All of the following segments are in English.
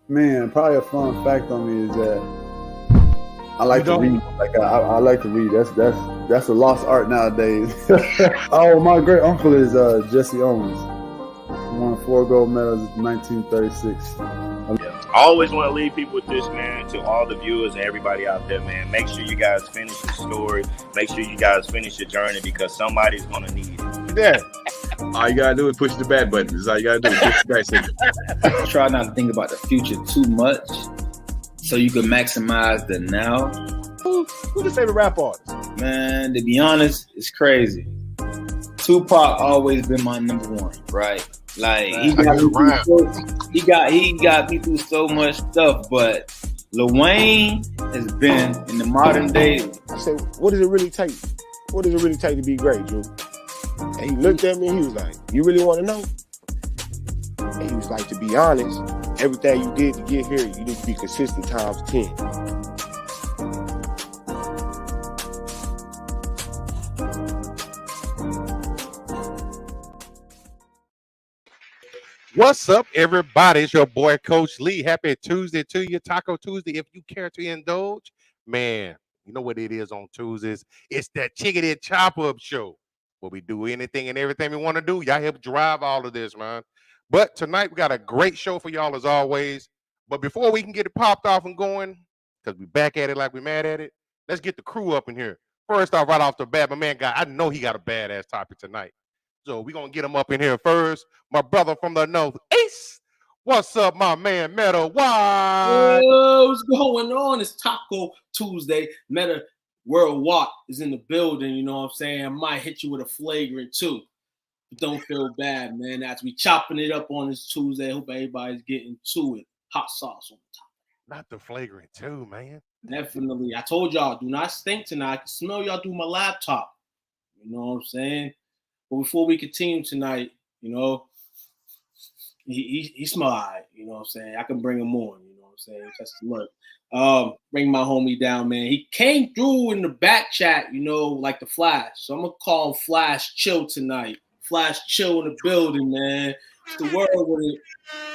Man, probably a fun fact on me is that I like to read. Like I like to read. That's a lost art nowadays. Oh, my great uncle is Jesse Owens. He won 4 gold medals in 1936. I always want to leave people with this, man, to all the viewers and everybody out there, man. Make sure you guys finish your story. Make sure you guys finish your journey because somebody's going to need it. Yeah. All you got to do is push the bad button. That's all you got to do is push the back signal. Try not to think about the future too much so you can maximize the now. Who's your favorite rap artist? Man, to be honest, it's crazy. Tupac always been my number one, right? Like he got me through so much stuff, but Lil Wayne has been in the modern day. I said, what does it really take? What does it really take to be great, Drew? And he looked at me and he was like, you really want to know? And he was like, to be honest, everything you did to get here, you need to be consistent times 10. What's up, everybody? It's your boy, Coach Lee. Happy Tuesday to you, Taco Tuesday. If you care to indulge, man, you know what it is on Tuesdays. It's that Chickadee Chop-Up Show where we do anything and everything we want to do. Y'all help drive all of this, man. But tonight, we got a great show for y'all as always. But before we can get it popped off and going, because we back at it like we mad at it, let's get the crew up in here. First off, right off the bat, my man, I know he got a badass topic tonight. So we're going to get him up in here first. My brother from the Northeast. What's up, my man, Meta Wide? What's going on? It's Taco Tuesday. Meta Worldwide is in the building. You know what I'm saying? I might hit you with a flagrant too. But don't feel bad, man. As we chopping it up on this Tuesday, hope everybody's getting to it. Hot sauce on top. Not the flagrant too, man. Definitely. I told y'all, do not stink tonight. I can smell y'all through my laptop. You know what I'm saying? But before we continue tonight, you know, he smell all right, you know what I'm saying? I can bring him on, you know what I'm saying? Just look. Bring my homie down, man. He came through in the back chat, you know, like the Flash. So I'm gonna call him Flash Chill tonight. Flash Chill in the building, man. What's the word with it?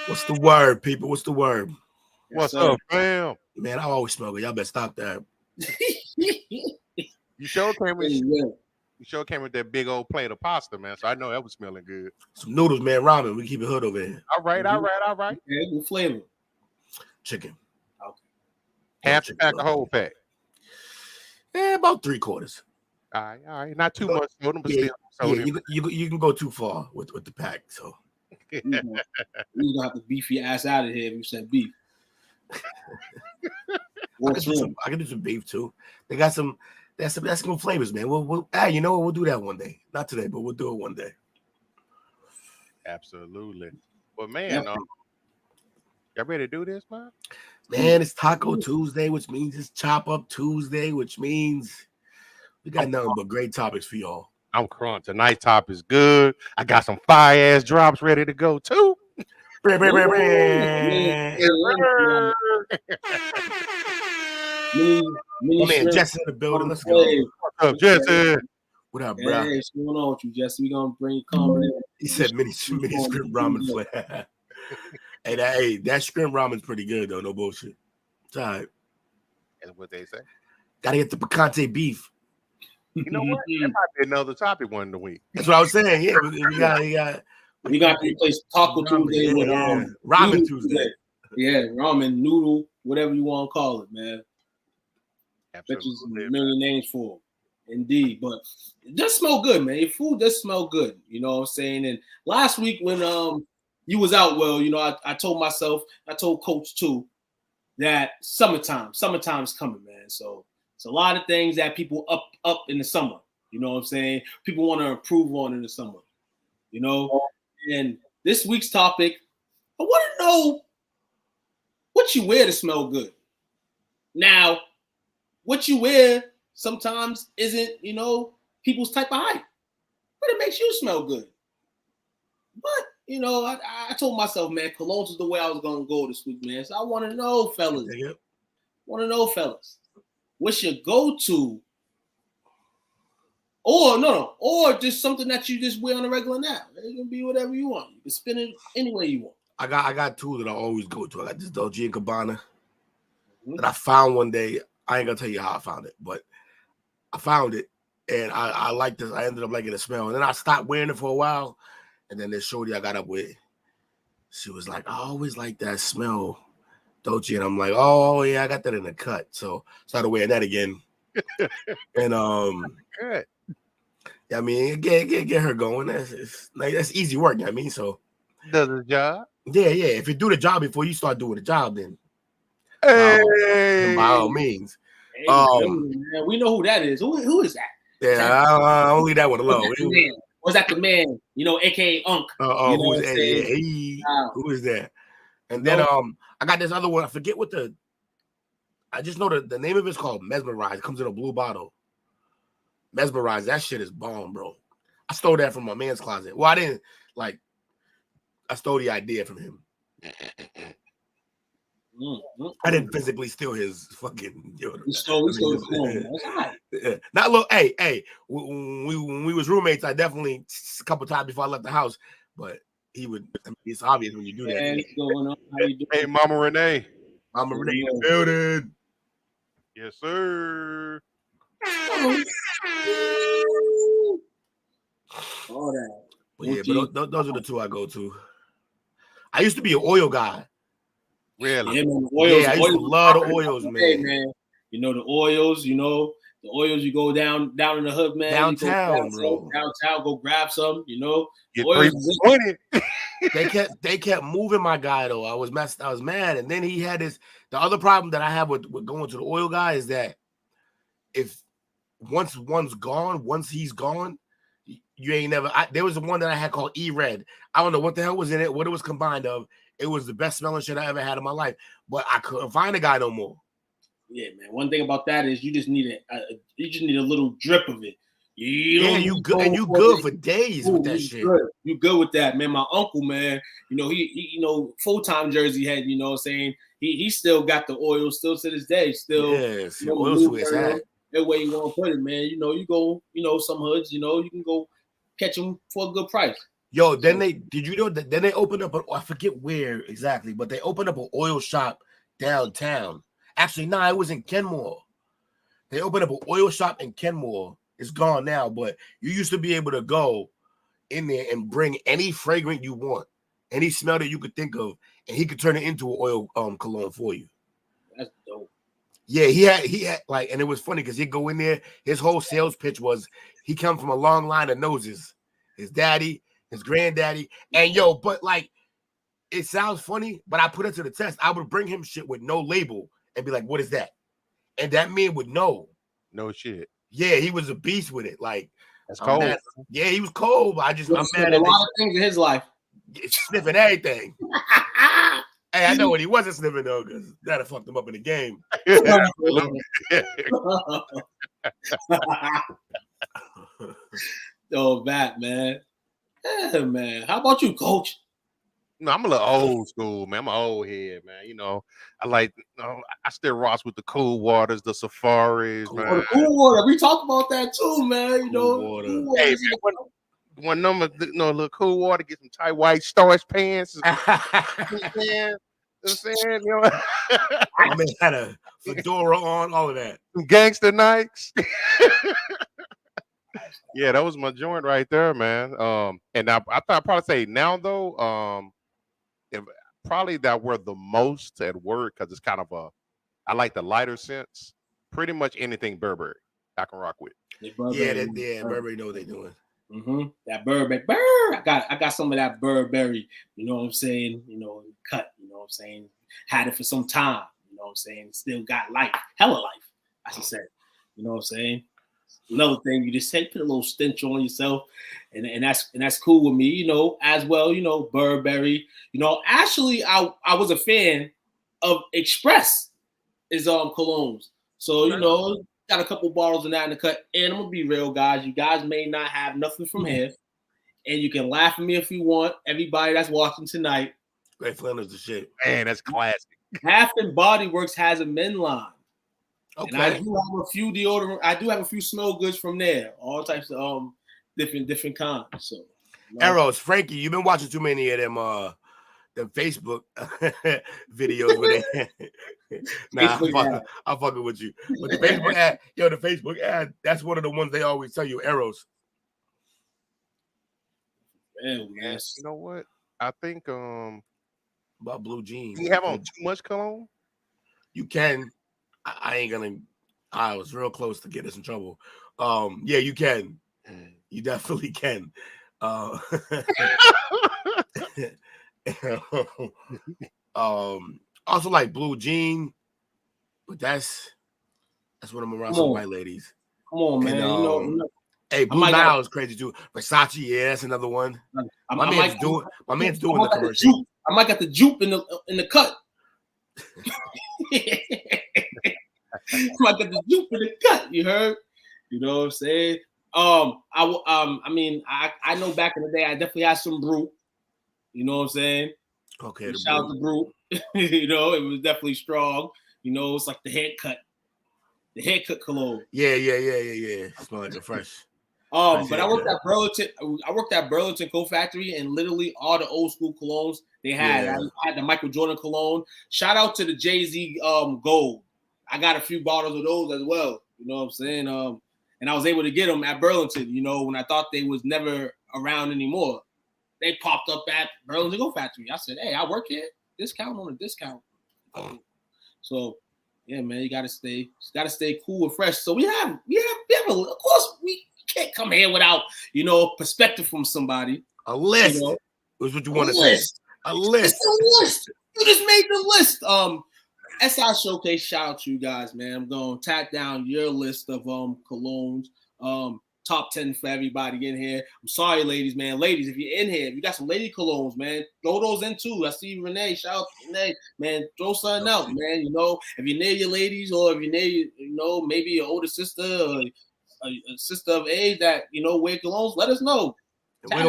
What's the word, people? What's the word? What's up, fam? Man, I always smell good. Y'all better stop that. You sure came with that big old plate of pasta, man. So I know that was smelling good. Some noodles, man. Ramen. We keep it hood over here. All right. Yeah, good flavor. Chicken. Okay. Half the pack, a whole pack. Yeah, about 3/4. All right. Not too much soda, but yeah, still. Yeah, you can go too far with the pack. So you're gonna have to beef your ass out of here if you said beef. I can do some beef too. They got some. That's some flavors, man. You know what? We'll do that one day. Not today, but we'll do it one day. Absolutely. But man, y'all ready to do this, man? Man, it's Taco Tuesday, which means it's Chop Up Tuesday, which means we got nothing but great topics for y'all. I'm crunk. Tonight's top is good. I got some fire ass drops ready to go too. Man, Jesse in the building. Let's go. What's up, Jesse? What up, bro? Hey, what's going on with you, Jesse? We gonna bring you coming in. He said mini script ramen flavor. Hey, that shrimp ramen's pretty good though. No bullshit. It's all right. That's what they say. Gotta get the picante beef. You know what? That might be another topic one in the week. That's what I was saying. Yeah, we got to replace Taco Tuesday with Ramen Tuesday. Yeah, ramen, noodle, whatever you want to call it, man. Absolutely. Bet you a million names for it. Indeed. But it does smell good, man. Your food does smell good. You know what I'm saying? And last week when you was out, well, you know, I told myself, I told Coach too, that summertime's coming, man. So it's a lot of things that people up in the summer. You know what I'm saying? People want to improve on in the summer. You know? And this week's topic, I want to know what you wear to smell good. Now, what you wear sometimes isn't, you know, people's type of hype, but it makes you smell good. But, you know, I told myself, man, Colognes is the way I was going to go this week, man. So I want to know, fellas. What's your go-to? Or just something that you just wear on a regular now. It can be whatever you want. You can spin it any way you want. I got two that I always go to. I got this Joes and Cobras that I found one day. I ain't gonna tell you how I found it, but I found it and I liked this. I ended up liking the smell, and then I stopped wearing it for a while. And then this shorty I got up with, she was like, I always like that smell, Dolce. And I'm like, oh yeah, I got that in the cut. So started wearing that again. And Good. I mean, get her going. That's easy work. You know what I mean, so Does the job. yeah. If you do the job before you start doing the job, then Hey. by all means. Hey, man, we know who that is. Who is that? Yeah, I'll leave that one alone. Was that the man? You know, aka Unc. You know Who is that? And then I got this other one. I forget what I just know the name of it's called Mesmerize. It comes in a blue bottle. Mesmerize. That shit is bomb, bro. I stole that from my man's closet. Well, I didn't like. I stole the idea from him. I didn't physically steal his fucking. We stole his phone. That's all right. Not look. Hey. When we was roommates, I definitely a couple times before I left the house, but he would. I mean, it's obvious when you do that. What's going on? How you doing? Hey, Mama Renee. Mama Renee in the building. Yes, sir. All that. But yeah, but those are the two I go to. I used to be an oil guy. Really? Yeah, man. Oils, I used to love the oils, man. You know the oils. You know the oils. You go down in the hood, man. Downtown, bro. Downtown, go grab some. You know. Get Oils, 320. They kept moving my guy though. I was mad, and then he had this. The other problem that I have with going to the oil guy is that if once he's gone, you ain't never. There was one that I had called E-Red. I don't know what the hell was in it, what it was combined of. It was the best smelling shit I ever had in my life, but I couldn't find the guy no more. Yeah, man. One thing about that is you just need a little drip of it. You good for days with that shit. You good with that, man. My uncle, man, you know, he full-time Jersey head, you know what I'm saying? He still got the oil still to this day. Still oil sweats hat. That way you want to put it, man. You know, you go, some hoods, you can go catch them for a good price. Yo, then they opened up I forget where exactly, but they opened up an oil shop downtown. Actually, it was in Kenmore. They opened up an oil shop in Kenmore. It's gone now, but you used to be able to go in there and bring any fragrant you want, any smell that you could think of, and he could turn it into an oil cologne for you. That's dope. Yeah, he had like, and it was funny because he'd go in there. His whole sales pitch was he come from a long line of noses. His daddy, his granddaddy, and but like, it sounds funny, but I put it to the test. I would bring him shit with no label and be like, "What is that?" And that man would know. No shit. Yeah, he was a beast with it. Like, that's cold. Yeah, he was cold. But I'm mad at a lot of things in his life. Sniffing everything. Hey, I know what he wasn't sniffing though, because that'd have fucked him up in the game. Oh, that man. Yeah, man. How about you, Coach? No, I'm a little old school, man. I'm an old head, man. I like, I still rocks with the cool waters, the safaris, man. The cool water. We talked about that too, man. Cool water. Hey, man, one number, little cool water, get some tight white starch pants. Man, I'm saying, I mean, had a fedora on, all of that. Some gangster Nikes. Yeah, that was my joint right there, man. And I thought I'd probably say now though, probably that were the most at work because it's kind of I like the lighter scents. Pretty much anything Burberry I can rock with. Burberry know what they're doing. Mm-hmm. That Burberry, I got some of that Burberry. You know what I'm saying? Cut. You know what I'm saying? Had it for some time. You know what I'm saying? Still got life, hella life. I should say. You know what I'm saying? Another thing, you just put a little stench on yourself, and that's cool with me, as well. Burberry. Actually, I was a fan of Express is colognes. So got a couple bottles of that in the cut. And I'm gonna be real, guys. You guys may not have nothing from here, and you can laugh at me if you want. Everybody that's watching tonight, Great Flanders the shit. Man, that's classic. Half and Body Works has a men line. Okay. And I do have a few deodorant. I do have a few smell goods from there. All types of different kinds. So, Arrows, Frankie, you've been watching too many of them the Facebook videos where they nah, I'm fucking with you. But the Facebook ad, the Facebook ad, that's one of the ones they always tell you, arrows. Man, You know what? I think about blue jeans. Do you have on too much cologne? You can. I ain't gonna. I was real close to get us in trouble. Yeah, you can. You definitely can. Also like blue jean, but that's when I'm around some white ladies. Come on, man. And, hey, Blue Nile is crazy too. Versace, yeah, that's another one. My man's doing the commercial. I might got the jupe in the cut. I might got the jupe in the cut. You heard? You know what I'm saying? I mean, I know back in the day, I definitely had some brew. You know what I'm saying? Okay. Shout out to brew. You know, it was definitely strong. You know, it's like the haircut cologne. Yeah. Smell like a fresh. But I worked at Burlington. I worked at Burlington Coat Factory, and literally all the old school colognes they had. Yeah. I had the Michael Jordan cologne. Shout out to the Jay-Z Gold. I got a few bottles of those as well. You know what I'm saying? And I was able to get them at Burlington. You know, when I thought they was never around anymore, they popped up at Burlington Coat Factory. I said, "Hey, I work here. Discount on a discount." So. Yeah, man, you gotta stay cool and fresh. So we have of course we can't come here without perspective from somebody. A list is what you want to say. A list. It's a list. You just made the list. SI Showcase, shout out to you guys, man. I'm gonna tap down your list of colognes. Top 10 for everybody in here. I'm sorry, ladies, man. Ladies, if you're in here, if you got some lady colognes, man, throw those in too. I see Renee. Shout out to Renee, man. Throw something out, man. You know, if you're near your ladies, or if you're near, maybe your older sister or a sister of age that wear colognes, let us know. And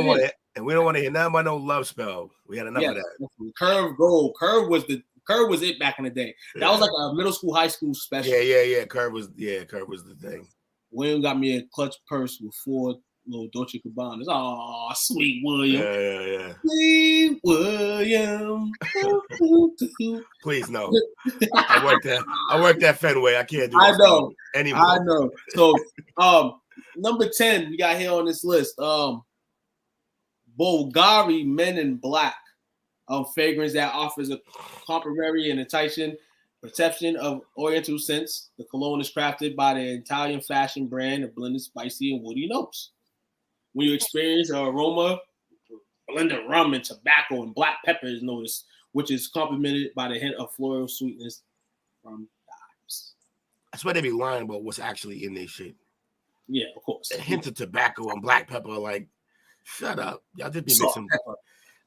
we don't want to hear nothing about no love spell. We had enough of that. Curve Gold. Curve was it back in the day. That was like a middle school, high school special. Yeah. Curve was the thing. William got me a clutch purse with 4 little Dolce & Gabbanas. Oh, sweet William. Yeah. Sweet William. Please no. I worked at Fenway. I can't do that. I know. Anymore. I know. So number 10 we got here on this list. Bulgari Men in Black. Fragrance that offers a complimentary and enticing perception of Oriental scents. The cologne is crafted by the Italian fashion brand of blended spicy and woody notes. When you experience an aroma, blended rum and tobacco and black pepper is noticed, which is complemented by the hint of floral sweetness from dimes. That's why they be lying about what's actually in their shit. Yeah, of course. A hint of tobacco and black pepper, like, shut up. Y'all just be mixing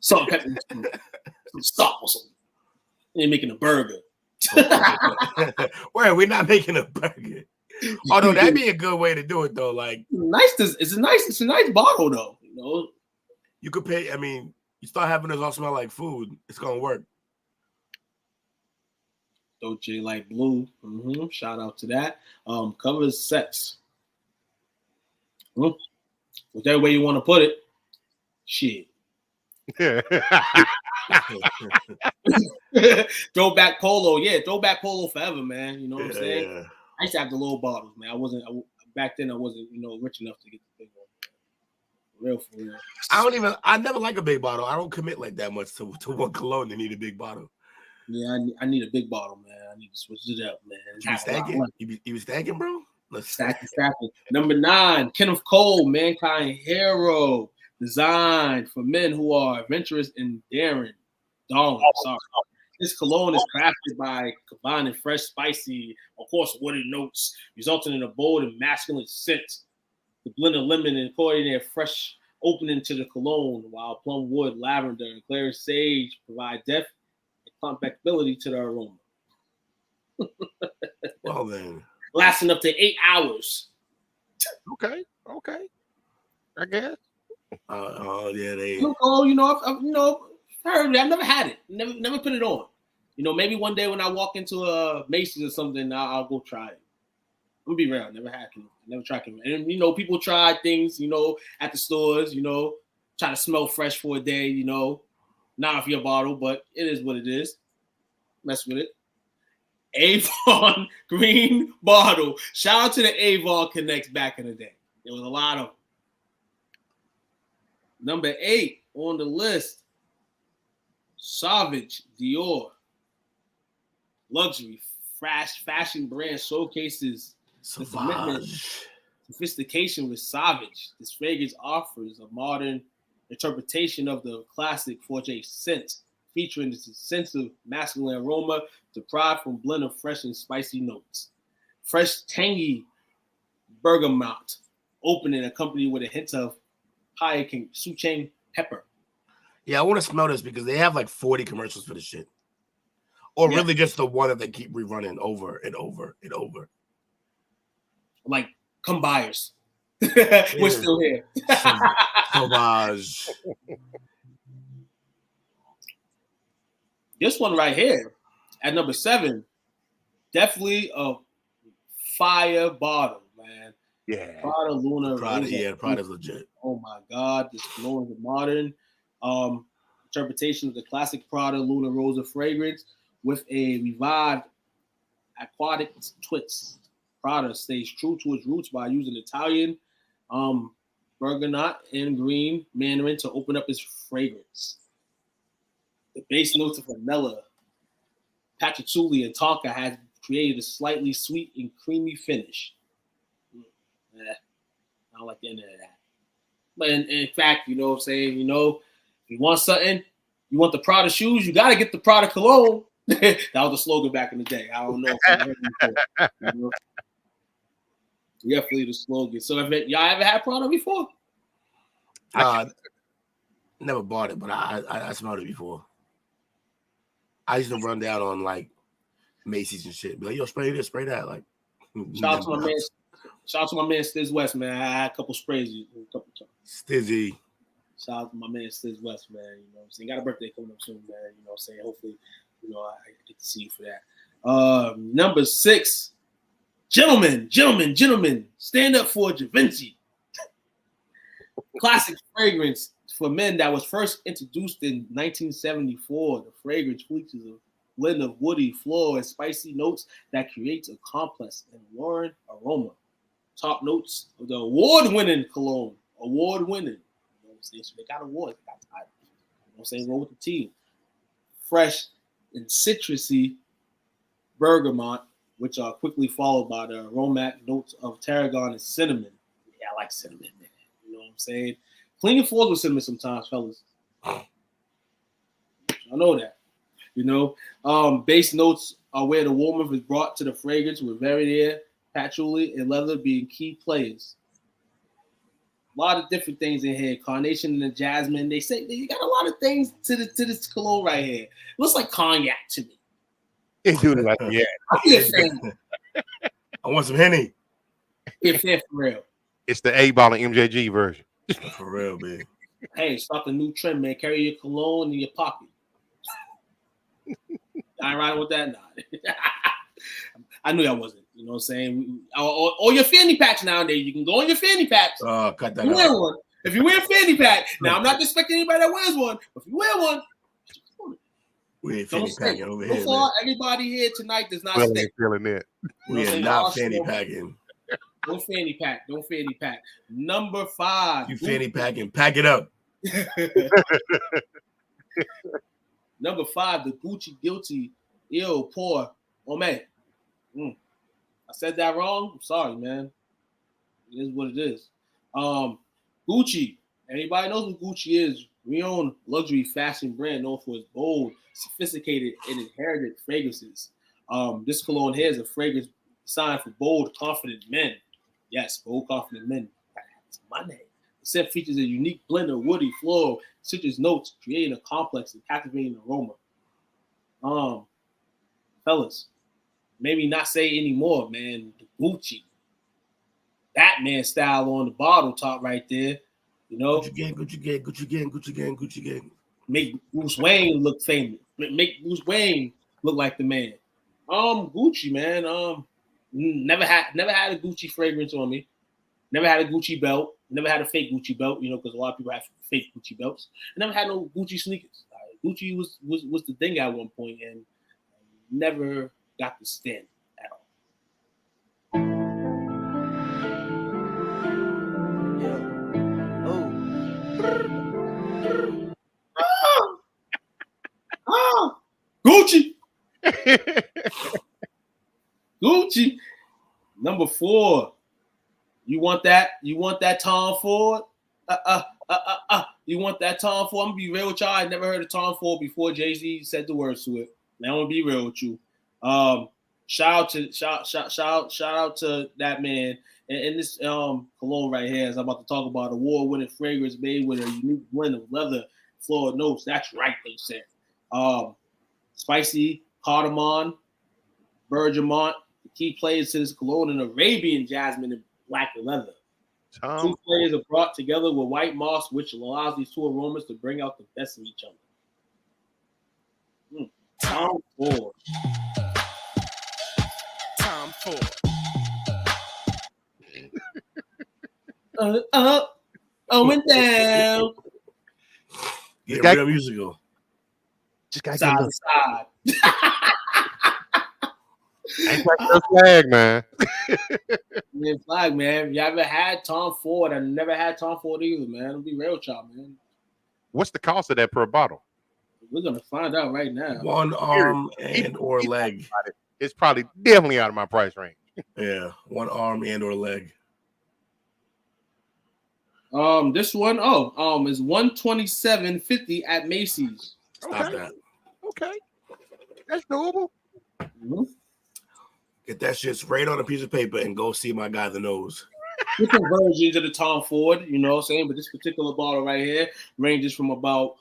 salt, pepper, some salt or something. You're making a burger. Where we're not making a burger. Although that'd be a good way to do it though. Like it's a nice bottle though. You could pay. I mean, you start having this all smell like food, it's gonna work. Dolce Light Blue. Shout out to that. Covers sex. Whichever way you want to put it. Shit. Throwback polo, throwback polo forever, man. You know what I'm saying? Yeah. I used to have the little bottles, man. Back then I wasn't, rich enough to get the big one. For real. I never like a big bottle. I don't commit like that much to one cologne to need a big bottle. Yeah, I need a big bottle, man. I need to switch it up, man. You be stacking? You be stacking, bro? Let's stack. Number 9, Kenneth Cole, Mankind Hero. Designed for men who are adventurous and daring. This cologne is crafted by combining fresh, spicy, of course, woody notes, resulting in a bold and masculine scent. The blend of lemon and coordinated fresh opening to the cologne, while plum wood, lavender, and clear sage provide depth and compactability to the aroma. Well then, lasting up to 8 hours. Okay. I guess. I've heard it. I've never had it. Never put it on. Maybe one day when I walk into a Macy's or something, I'll go try it. I'm gonna be real. Never had it. Never tried it. And people try things, at the stores. Try to smell fresh for a day. Not for your bottle, but it is what it is. Mess with it. Avon green bottle. Shout out to the Avon Connects back in the day. There was a lot of them. Number 8 on the list. Savage Dior. Luxury fashion brand showcases the commitment, sophistication with Savage. This fragrance offers a modern interpretation of the classic Forte scent, featuring this extensive masculine aroma deprived from blend of fresh and spicy notes. Fresh, tangy bergamot, opening accompanied with a hint of Hyacinth Suchang pepper. Yeah, I want to smell this because they have like 40 commercials for this shit. Or really just the one that they keep rerunning over and over and over. Like, come buyers. We're still here. Sauvage. This one right here at number 7, definitely a fire bottle, man. Yeah. Prada Luna. Prada's legit. Oh my God, this cologne is modern interpretation of the classic Prada Luna Rosa fragrance with a revived aquatic twist. Prada stays true to its roots by using Italian bergamot and green mandarin to open up its fragrance. The base notes of vanilla, patchouli, and tonka has created a slightly sweet and creamy finish. I don't like the end of that. But in fact, you know what I'm saying? You know, if you want something, you want the Prada shoes, you got to get the Prada cologne. That was the slogan back in the day. I don't know if you heard it before, you know? Definitely the slogan. So y'all ever had Prada before? Never bought it, but I smelled it before. I used to run down on like Macy's and shit. Be like, yo, spray this, spray that. Like, shout out to my man Stiz West, man. I had a couple sprays a couple times. Stizzy. Shout out to my man Stiz West, man. You know what I'm saying? Got a birthday coming up soon, man. You know what I'm saying? Hopefully, you know, I get to see you for that. Number 6. Gentlemen, stand up for Givenchy. Classic fragrance for men that was first introduced in 1974. The fragrance features a blend of woody, floral, and spicy notes that creates a complex and alluring aroma. Top notes of the award-winning cologne. Award-winning. You know what I'm saying? So they got awards. They got titles. You know what I'm saying? Roll with the team. Fresh and citrusy bergamot, which are quickly followed by the aromatic notes of tarragon and cinnamon. Yeah, I like cinnamon, man. You know what I'm saying? Clean your floors with cinnamon sometimes, fellas. I know that. You know, base notes are where the warmth is brought to the fragrance, with vernier, patchouli, and leather being key players. A lot of different things in here. Carnation and jasmine. They say you got a lot of things to this cologne right here. It looks like cognac to me. It do like yeah. I want some Henny. Yeah, for real. It's the A bottle MJG version. For real, man. Hey, start a new trend, man. Carry your cologne in your pocket. I ain't riding with that now. I knew that wasn't. You know what I'm saying? Or your fanny packs nowadays. You can go on your fanny packs. Oh, cut that out. Wear one. If you wear a fanny pack, now I'm not expecting anybody that wears one, but if you wear one, we ain't fanny packing over here. So far, everybody here tonight does not stay. Feeling it. We are not fanny packing. Don't fanny pack. Don't fanny pack. Number 5. You fanny packing. Pack it up. Number 5, the Gucci Guilty Ill Pour Homme. I said that wrong. I'm sorry, man. It is what it is. Gucci. Anybody knows what Gucci is? Renowned luxury fashion brand known for its bold, sophisticated, and inherited fragrances. This cologne here is a fragrance designed for bold, confident men. Yes, bold, confident men. That's my name. The scent features a unique blend of woody, floral, citrus notes, creating a complex and captivating aroma. Fellas, maybe not say anymore, man. The Gucci. Batman style on the bottle top right there. You know? Gucci gang. Make Bruce Wayne look famous. Make Bruce Wayne look like the man. Gucci, man. Never had a Gucci fragrance on me. Never had a Gucci belt. Never had a fake Gucci belt, you know, because a lot of people have fake Gucci belts. I never had no Gucci sneakers. Gucci was the thing at one point and never got the stand at all. Gucci. Gucci. Number 4. You want that? You want that Tom Ford? You want that Tom Ford? I'm gonna be real with y'all. I never heard of Tom Ford before Jay-Z said the words to it. Now I'm gonna be real with you. Shout out to that man. And this cologne right here is I'm about to talk about award-winning fragrance made with a unique blend of leather floral notes. That's right, they said. Spicy, cardamom, bergamot. The key players to this cologne and Arabian jasmine and black leather. Two flavors are brought together with white moss, which allows these two aromas to bring out the best of each other. Tom Ford. Tom Ford. And down. Yeah, real musical. Just gotta Side get to side. ain't like no flag, man. Man, flag, man. You ever had Tom Ford? I never had Tom Ford either, man. I'll be real with y'all, man. What's the cost of that per bottle? We're gonna find out right now. One arm and or leg. It's probably definitely out of my price range. Yeah, one arm and or leg. This one, is $127.50 at Macy's. Stop that. Okay. That's doable. Mm-hmm. Get that shit sprayed on a piece of paper and go see my guy the nose. Different versions of the Tom Ford, you know what I'm saying? But this particular bottle right here ranges from about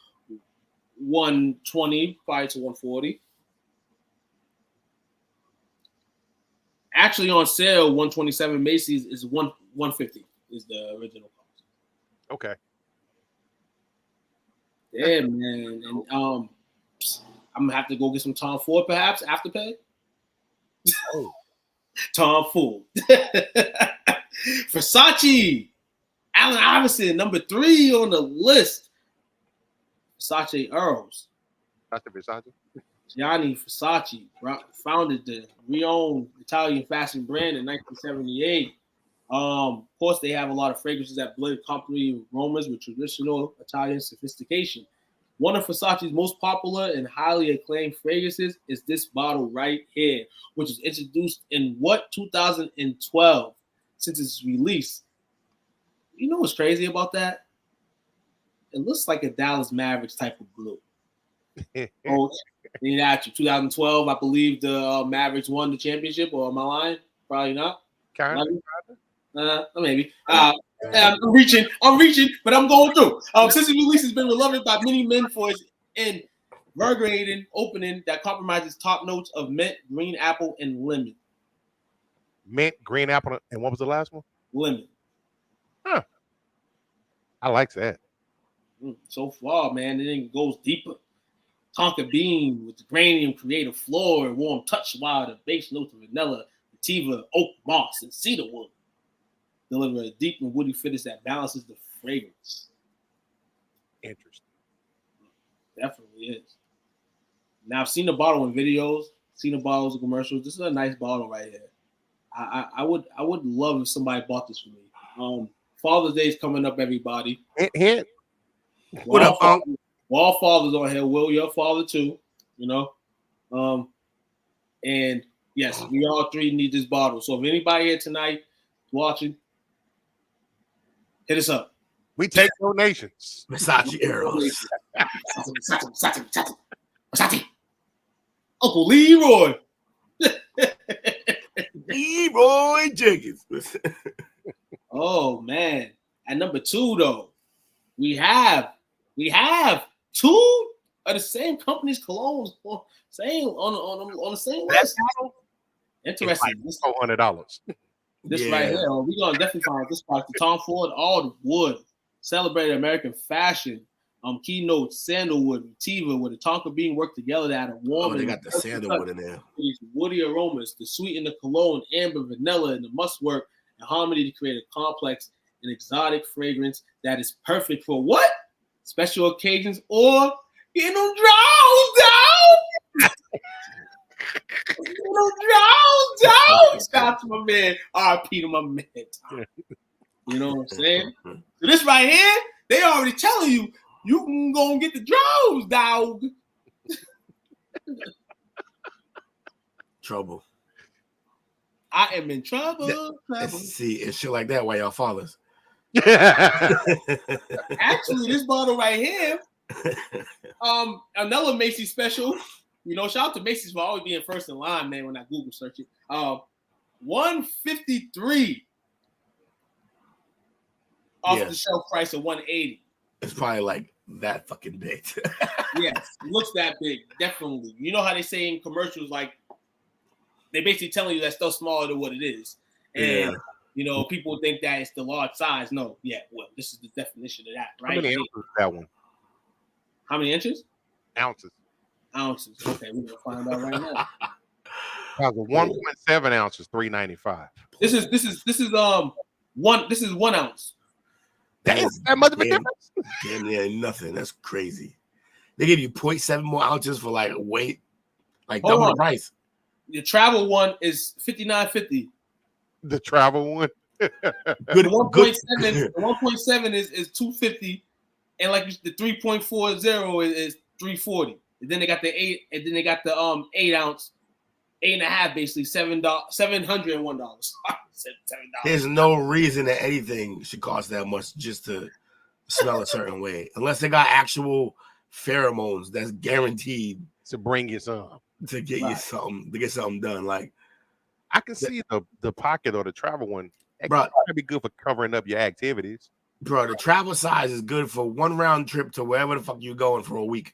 $120 probably to $140. Actually on sale, $127 Macy's is $150 is the original cost. Okay. Yeah, man. And I'm gonna have to go get some Tom Ford perhaps Afterpay. Oh. Tom Ford. Versace. Allen Iverson, number 3 on the list. Versace Earls. Dr. Versace. Gianni Versace founded the renowned Italian fashion brand in 1978. Of course, they have a lot of fragrances that blend complementary aromas with traditional Italian sophistication. One of Versace's most popular and highly acclaimed fragrances is this bottle right here, which was introduced in 2012 since its release. You know what's crazy about that? It looks like a Dallas Mavericks type of blue. In actually 2012, I believe the Mavericks won the championship, or am I lying? Probably not. Maybe. I'm reaching, but I'm going through. Since its release has been beloved by many men for its invigorating opening that compromises top notes of mint, green apple, and lemon. Mint, green apple, and what was the last one? Lemon. Huh. I like that. So far, man, it then goes deeper. Tonka bean with the geranium create a floor and warm touch, while the base notes of vanilla, sativa, oak, moss, and cedar wood deliver a deep and woody finish that balances the fragrance. Interesting. Definitely is. Now I've seen the bottle in videos, seen the bottles in commercials. This is a nice bottle right here. I would love if somebody bought this for me. Father's Day is coming up, everybody. Hint. What up, Unc? All fathers on here. Will, your father too, you know. And yes, we all 3 need this bottle. So if anybody here tonight watching, hit us up. We take donations. Versace Earls. Versace. Uncle Leroy. Leroy Jenkins. Oh man. At number 2, though, we have 2 of the same company's colognes on the same list. Interesting. It's like $400. This right here, we're gonna definitely find this product. The Tom Ford Oud Wood, celebrated American fashion. Keynote sandalwood, sativa, with a tonka bean work together to add a warm. Oh, they got the sandalwood in there. These woody aromas, the sweet in the cologne, amber, vanilla, and the musk work and harmony to create a complex and exotic fragrance that is perfect for what? Special occasions or Get them draws, dog. Get them draws, dog. Shout out to my man. R.I.P. to my man. Tom. You know what I'm saying? So this right here, they already telling you, you can go and get the draws, dog. Trouble. I am in trouble. See, and shit like that, why y'all fathers. Actually, this bottle right here, another Macy's special. You know, shout out to Macy's for always being first in line, man, when I Google search it. $153 off the shelf price of $180. It's probably like that fucking big. Yes, it looks that big, definitely. You know how they say in commercials, like, they basically telling you that stuff's smaller than what it is. And, you know, people think that it's the large size. No, well, this is the definition of that, right? How many ounces is that one? How many inches? Ounces. Okay, we're gonna find out right now. 1.7 ounces, $3.95. This is 1 ounce. That much of a difference. Damn, yeah, nothing. That's crazy. They give you 0.7 more ounces for like weight, like double the price. The travel one is $59.50. The travel one. Good. The 1.7 is $250, and like the 3.40 is $340. And then they got the 8, and then they got the 8 ounce, 8.5, basically $701. There's no reason that anything should cost that much just to smell a certain way, unless they got actual pheromones that's guaranteed to bring you some, to get you something, to get something done. Like I can see the pocket or the travel one. Bro, that'd be good for covering up your activities. Bro, the travel size is good for one round trip to wherever the fuck you're going for a week.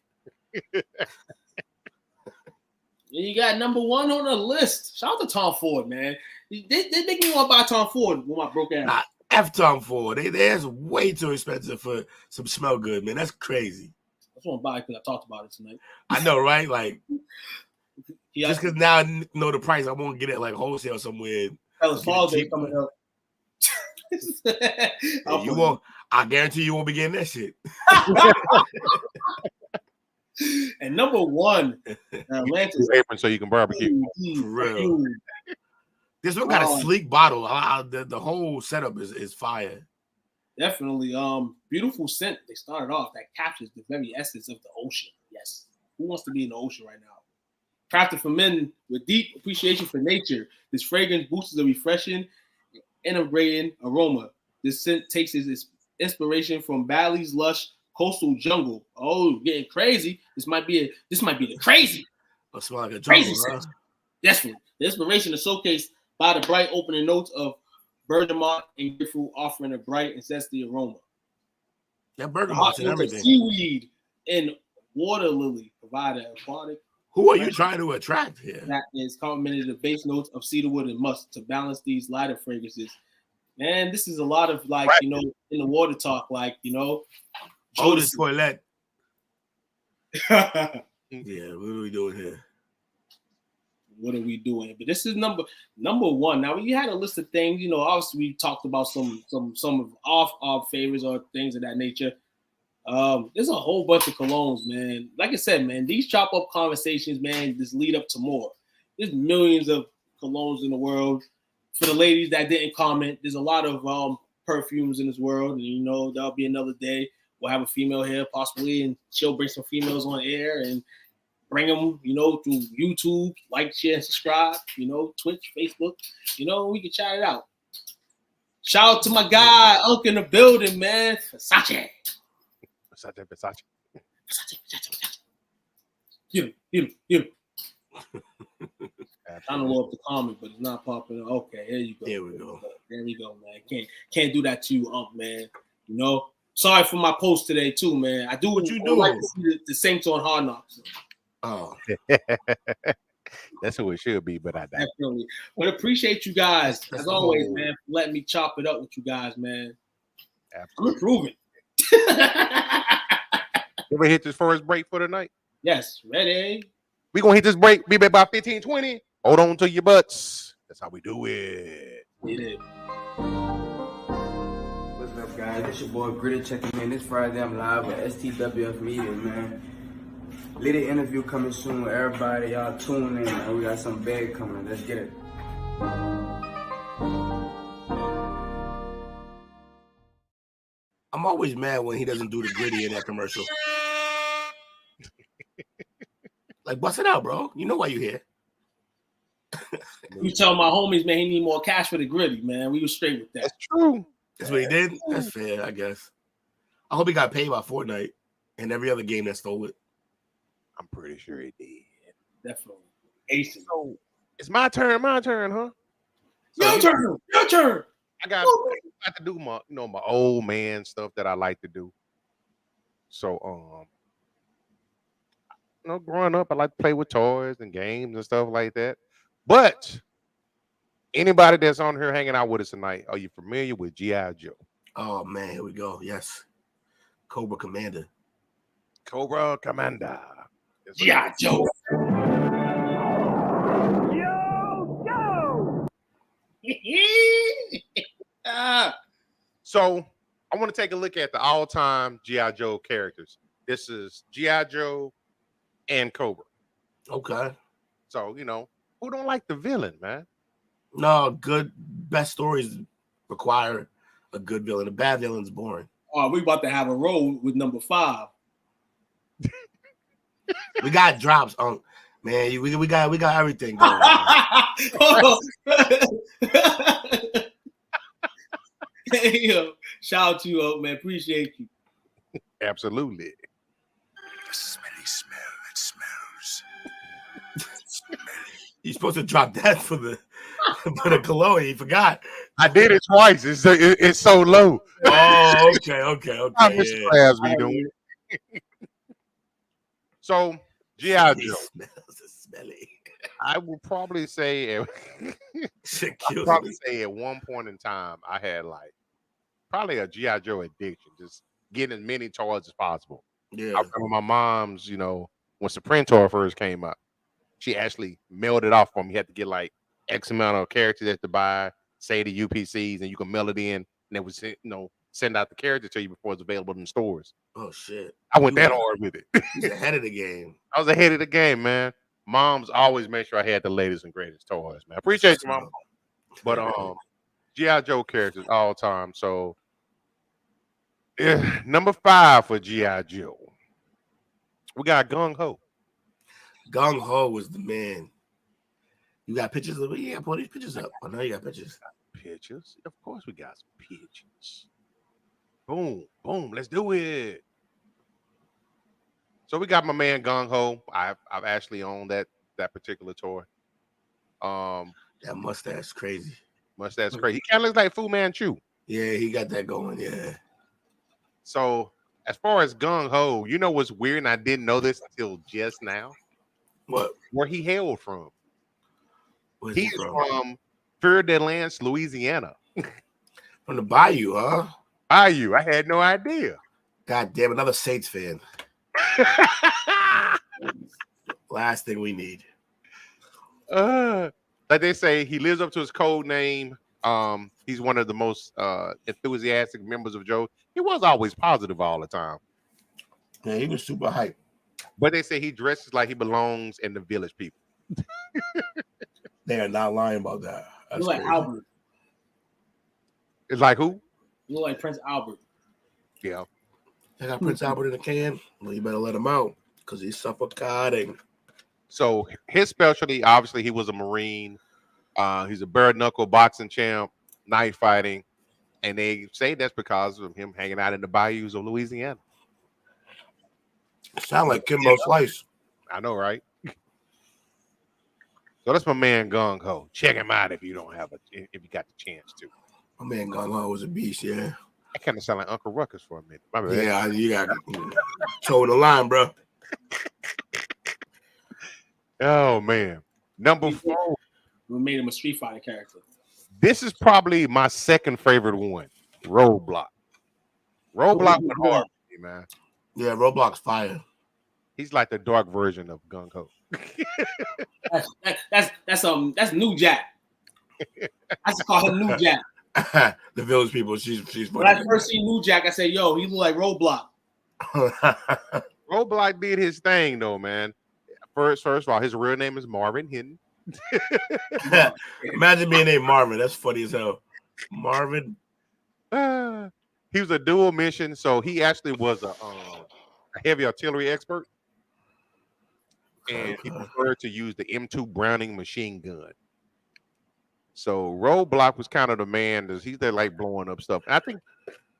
You got number 1 on the list. Shout out to Tom Ford, man. They make me want to buy Tom Ford with my broke ass. Nah, F Tom Ford. That's way too expensive for some smell good, man. That's crazy. I just want to buy it because I talked about it tonight. I know, right? Like, just because now I know the price, I won't get it like wholesale somewhere. Fellas, Father's Day coming up. You won't. I guarantee you won't be getting that shit. And number 1, Atlantis. Apron so you can barbecue. For real. This one got a sleek bottle. The whole setup is fire. Definitely. Beautiful scent. They started off that captures the very essence of the ocean. Yes. Who wants to be in the ocean right now? Crafted for men with deep appreciation for nature, this fragrance boosts the refreshing, integrating aroma. This scent takes its inspiration from Bali's lush coastal jungle. Oh, getting crazy. This might be the crazy. It smell like a jungle, crazy scent. Definitely. The inspiration is showcased by the bright opening notes of bergamot and grapefruit, offering a bright and zesty aroma. That bergamot and everything. Seaweed and water lily provide an aquatic. Who are you trying to attract here? That is complemented the base notes of cedarwood and musk to balance these lighter fragrances. Man, this is a lot of like, you know, in the water talk, like, you know. Otis Toilette. Yeah, what are we doing here? What are we doing? But this is number 1. Now we had a list of things, you know. Obviously, we talked about some of our favorites or things of that nature. There's a whole bunch of colognes, man. Like I said, man, these chop up conversations, man, just lead up to more. There's millions of colognes in the world. For the ladies that didn't comment, there's a lot of perfumes in this world, and you know there'll be another day we'll have a female here possibly, and she'll bring some females on air and bring them, you know, through YouTube, like, share, and subscribe, you know, Twitch, Facebook, you know, we can chat it out. Shout out to my guy, Unc in the building, man. Versace. Get him. I don't know if the comment, but it's not popping. Okay, here you go. There we go. There we go, man. Can't do that to you, Unc, man. You know, sorry for my post today too, man. I do. What you do? Like to see the Saints on Hard Knocks. Oh, that's who it should be, but I doubt. Definitely. But appreciate you guys as always, man. For letting me chop it up with you guys, man. Absolutely. I'm improving. You ever hit this first break for the night? Yes, ready. We gonna hit this break. Be back by 15, 20. Hold on to your butts. That's how we do it. It is. What's up, guys? It's your boy Gritty checking in. This Friday I'm live with STWF Media, man. Little interview coming soon. Everybody, y'all tune in. And we got some big coming. Let's get it. I'm always mad when he doesn't do the gritty in that commercial. Like, bust it out, bro. You know why you here. You tell my homies, man, he need more cash for the gritty, man. We was straight with that. That's true. That's what he did. That's fair, I guess. I hope he got paid by Fortnite and every other game that stole it. I'm pretty sure he did. Definitely. Ace. So it's my turn, huh? So your turn. I got to do my, my old man stuff that I like to do. So, growing up, I like to play with toys and games and stuff like that. But anybody that's on here hanging out with us tonight, are you familiar with G.I. Joe? Oh man, here we go. Yes, Cobra Commander. Cobra Commander. G.I. Joe. So I want to take a look at the all-time G.I. Joe characters. This is G.I. Joe and Cobra. Okay. So, who don't like the villain, man? No, best stories require a good villain. A bad villain's boring. Oh, we about to have a roll with number 5. We got drops on, man. We got everything going. Hey, yo, shout out to you, man. Appreciate you. Absolutely. The smelly smell that smells. You're supposed to drop that for the Colognes. You forgot. I did it twice. It's so low. Oh, okay. I'm Mr. Krabs be doing. So G.I. Joe. Smelly. I would probably say at one point in time I had probably a G.I. Joe addiction, just getting as many toys as possible. Yeah. I remember my mom's, when Sprintor first came up, she actually mailed it off for me. You had to get X amount of characters to buy, say the UPCs, and you can mail it in, and it was send out the character to you before it's available in stores. Oh shit! I went that hard with it. He's ahead of the game. I was ahead of the game, man. Moms always made sure I had the latest and greatest toys, man. Appreciate you, mom. But G.I. Joe characters all time. So number 5 for G.I. Joe. We got Gung Ho. Gung Ho was the man. You got pictures of it? Yeah, pull these pictures up. I know you got pictures. Pictures? Of course we got some pictures. Boom, boom, let's do it. So we got my man Gung Ho. I've actually owned that particular toy. That mustache crazy. Mustache crazy. He kind of looks like Fu Manchu. Yeah, he got that going. Yeah. So as far as Gung Ho, you know what's weird, and I didn't know this until just now. What? Where he hailed from? He's from Fer de Lance, Louisiana. From the Bayou, huh? Bayou. I had no idea. God damn, another Saints fan. Last thing we need. Like they say, he lives up to his code name. He's one of the most enthusiastic members of Joe. He was always positive all the time. Yeah, he was super hype. But they say he dresses like he belongs in the Village People. They are not lying about that. You like Albert. It's like who? You look like Prince Albert. Yeah. They got Prince Albert in a can. Well, you better let him out because he's suffocating. So his specialty, obviously, he was a Marine. He's a bare knuckle boxing champ, knife fighting, and they say that's because of him hanging out in the bayous of Louisiana. Sound like Kimbo Slice. I know, right? So that's my man Gung Ho. Check him out if you got the chance to. My man Gung Ho was a beast, yeah. I kind of sound like Uncle Ruckus for a minute. My bad. Yeah, you got toe in the line, bro. Oh man, number 4. We made him a Street Fighter character. This is probably my second favorite one. Roadblock. Roadblock went hard for me, man. Yeah, Roblox fire. He's like the dark version of Gung Ho. That's New Jack. I just call her New Jack. The Village People. She's funny. When I first seen New Jack, I said, "Yo, he look like Roadblock." Roadblock did his thing though, man. First of all, his real name is Marvin Hinton. Imagine being named Marvin. That's funny as hell. Marvin. He was a dual mission, so he actually was a heavy artillery expert, and he preferred to use the M2 Browning machine gun. So Roadblock was kind of the man. He's there like blowing up stuff. And I think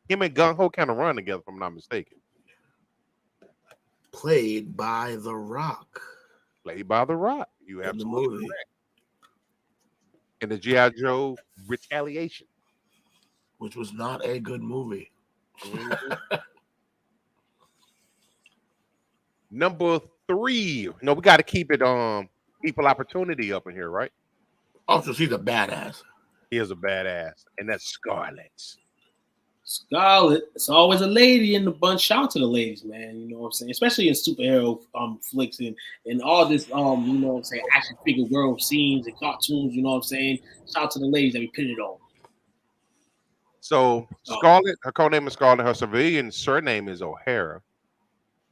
him and Gung Ho kind of run together, if I'm not mistaken. Played by The Rock. Played by The Rock. You have the movie. In the G.I. Joe Retaliation. Which was not a good movie. Number 3. No, we got to keep it equal opportunity up in here, right? Also, she's a badass. He is a badass, and that's Scarlett. Scarlett, it's always a lady in the bunch. Shout out to the ladies, man. You know what I'm saying? Especially in superhero flicks and all this you know what I'm saying, action figure world scenes and cartoons, you know what I'm saying? Shout out to the ladies that we put it on. So Scarlett, her codename is Scarlett, her civilian surname is O'Hara.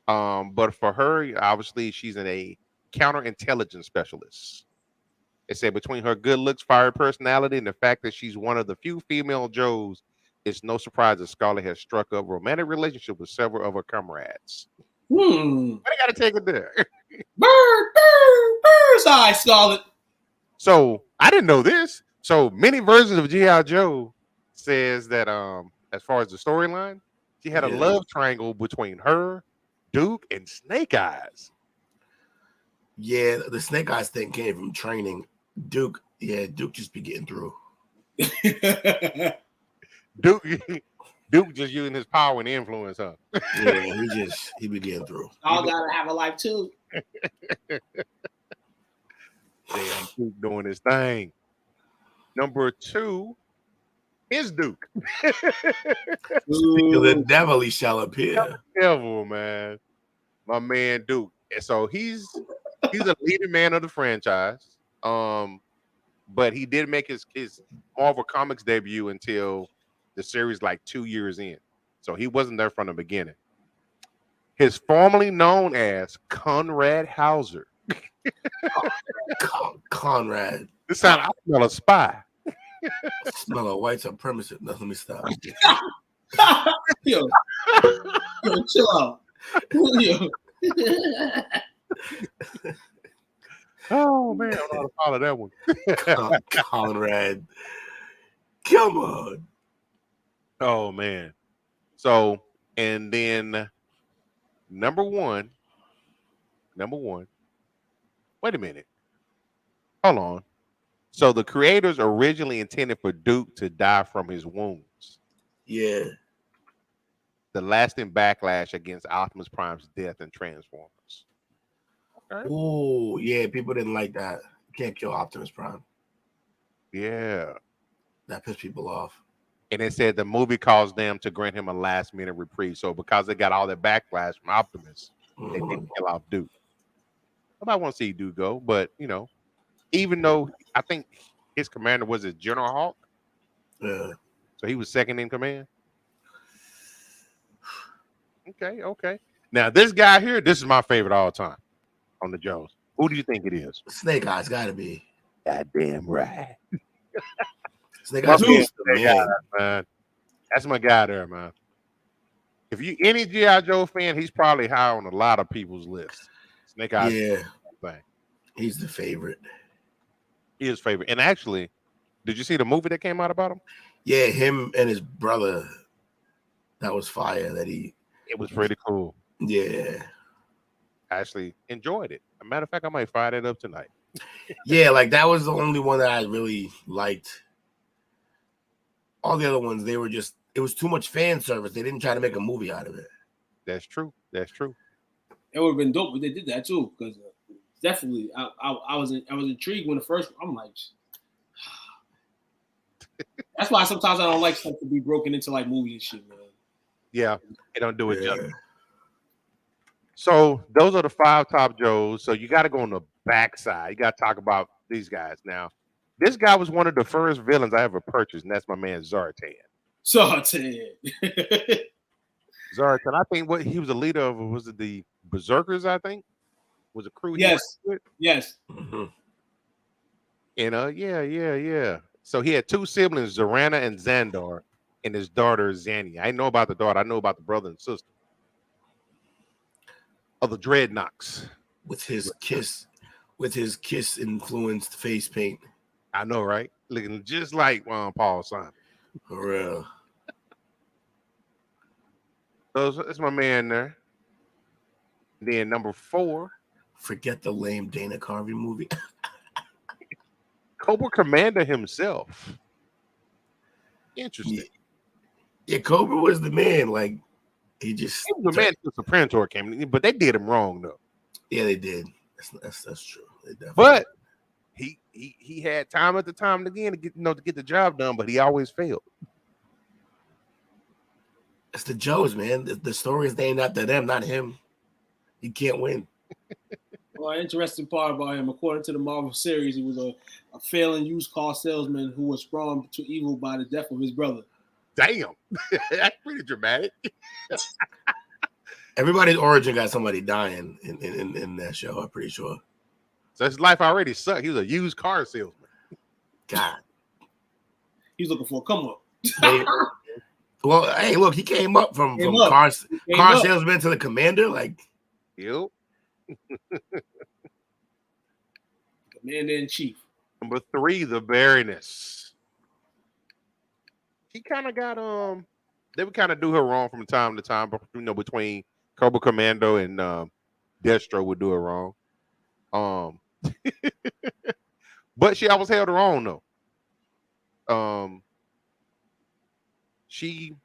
But for her, obviously, she's a counterintelligence specialist. They say between her good looks, fiery personality, and the fact that she's one of the few female Joes, it's no surprise that Scarlett has struck up a romantic relationship with several of her comrades. But I gotta take it there. Bird's eye, Scarlett. So I didn't know this. So many versions of G.I. Joe says that as far as the storyline, she had a love triangle between her, Duke, and Snake Eyes. Yeah, the Snake Eyes thing came from training. Duke just be getting through. Duke just using his power and influence, huh? Yeah, he be getting through. Y'all gotta have a life too. Damn, Duke doing his thing. Number 2 is Duke. Speak of the devil, he shall appear. Devil, man. My man Duke. And so he's a leading man of the franchise. But he didn't make his Marvel Comics debut until the series like 2 years in. So he wasn't there from the beginning. He's formerly known as Conrad Hauser. Conrad. This time I smell a spy. Smell a white supremacist. No, let me stop. Yo, chill out. Yo. Oh man, I don't know how to follow that one. Conrad. Come on. Oh man. So, and then number one. Wait a minute. Hold on. So the creators originally intended for Duke to die from his wounds. Yeah. The lasting backlash against Optimus Prime's death in Transformers. Okay. Oh, yeah. People didn't like that. You can't kill Optimus Prime. Yeah. That pissed people off. And it said the movie caused them to grant him a last-minute reprieve. So because they got all that backlash from Optimus, they didn't kill off Duke. Nobody want to see Duke go, but, you know, even though I think his commander was his General Hawk. Yeah. So he was second in command. Okay. Now, this guy here, this is my favorite all time on the Joes. Who do you think it is? Snake Eyes gotta be. Goddamn right. Snake Eyes, man. That's my guy there, man. If you any G.I. Joe fan, he's probably high on a lot of people's list. Snake Eyes. Yeah. Thing. He's the favorite. He is favorite. And actually, did you see the movie that came out about him? Yeah, him and his brother. That was fire. It was pretty cool. Yeah. I actually enjoyed it. As a matter of fact, I might fire that up tonight. Yeah, like that was the only one that I really liked. All the other ones, it was too much fan service. They didn't try to make a movie out of it. That's true. It would have been dope if they did that too, because definitely, I was intrigued when the first. I'm like, that's why sometimes I don't like stuff to be broken into like movies and shit, man. Yeah, they don't do it justice. So those are the 5 top Joes. So you got to go on the backside. You got to talk about these guys. Now, this guy was one of the first villains I ever purchased, and that's my man Zartan. Zartan, I think what he was a leader of was it the Berserkers, I think? Was a crew he Yes. went with? Yes. And yeah. So he had two siblings, Zorana and Xandar, and his daughter Xania. I know about the daughter, I know about the brother and sister of the Dreadnoks. With his kiss influenced face paint. I know, right? Looking just like Paul Simon. For real. So that's my man there. Then number 4. Forget the lame Dana Carvey movie. Cobra Commander himself. Interesting. Yeah, Cobra was the man. Like he was the man until the Predator came, but they did him wrong though. Yeah, they did. That's true. But he had time at the time again to get the job done, but he always failed. It's the Joes, man. The story is named after them, not him. He can't win. Well, interesting part about him, according to the Marvel series, he was a failing used car salesman who was sprung to evil by the death of his brother. Damn, that's pretty dramatic. Everybody's origin got somebody dying in that show. I'm pretty sure. So his life already sucked. He was a used car salesman. God, he's looking for a come up. Well, hey, look, he came up from car salesman to the commander. Like, yep. Commander in chief. Number 3, the Baroness. She kind of got they would kind of do her wrong from time to time, but between Cobra Commando and Destro would do her wrong. But she always held her own though. She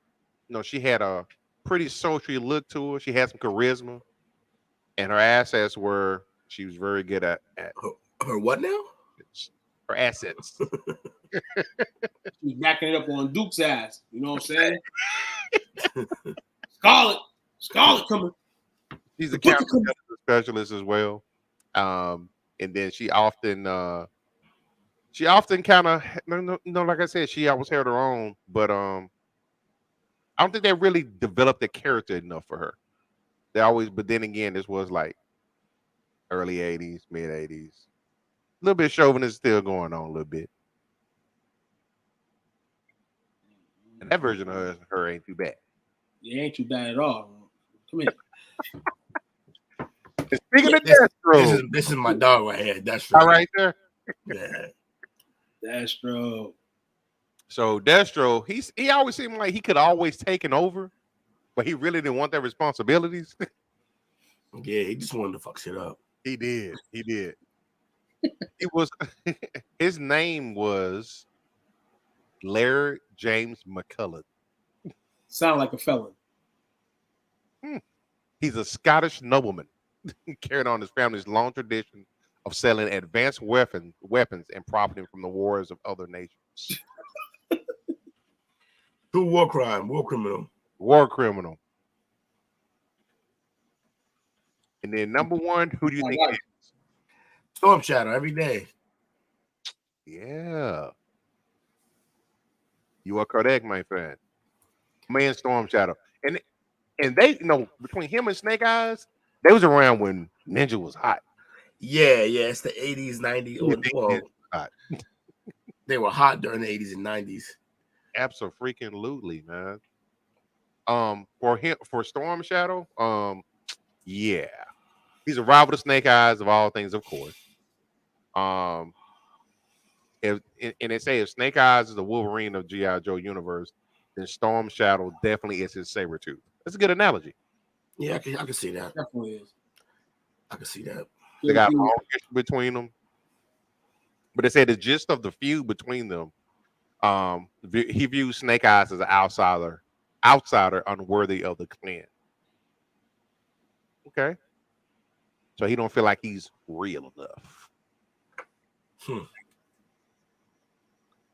had a pretty sultry look to her. She had some charisma, and her assets were she was very good at her what now? Her assets. She's backing it up on Duke's ass. You know what I'm saying? Scarlet coming. She's a counter specialist as well. And then she often kind of like I said, she always held her own, but I don't think they really developed the character enough for her. But then again, this was like early 80s, mid 80s. A little bit of chauvinism still going on a little bit. And that version of her ain't too bad. It ain't too bad at all. Come here. Speaking of Destro, this is my dog right here. Destro. All right there. Yeah. Destro. So Destro, he always seemed like he could always taken over, but he really didn't want their responsibilities. Yeah, he just wanted to fuck shit up. He did. It was his name was Larry James McCullough. Sound like a felon. He's a Scottish nobleman, carried on his family's long tradition of selling advanced weapons and profiting from the wars of other nations. True war criminal. War criminal. And then number 1, who do you think it is? Storm Shadow every day. Yeah. You are correct, my friend. Man, Storm Shadow. And they, between him and Snake Eyes, they was around when Ninja was hot. Yeah, it's the 80s, 90s. Well, hot. They were hot during the 80s and 90s. Absolutely, man. For Storm Shadow, yeah. He's a rival to Snake Eyes of all things, of course. And they say if Snake Eyes is the Wolverine of G.I. Joe universe, then Storm Shadow definitely is his Sabretooth. That's a good analogy. Yeah, I can see that. Definitely is. I can see that. They got a long history between them. But they say the gist of the feud between them, he views Snake Eyes as an outsider unworthy of the clan. Okay. So he don't feel like he's real enough.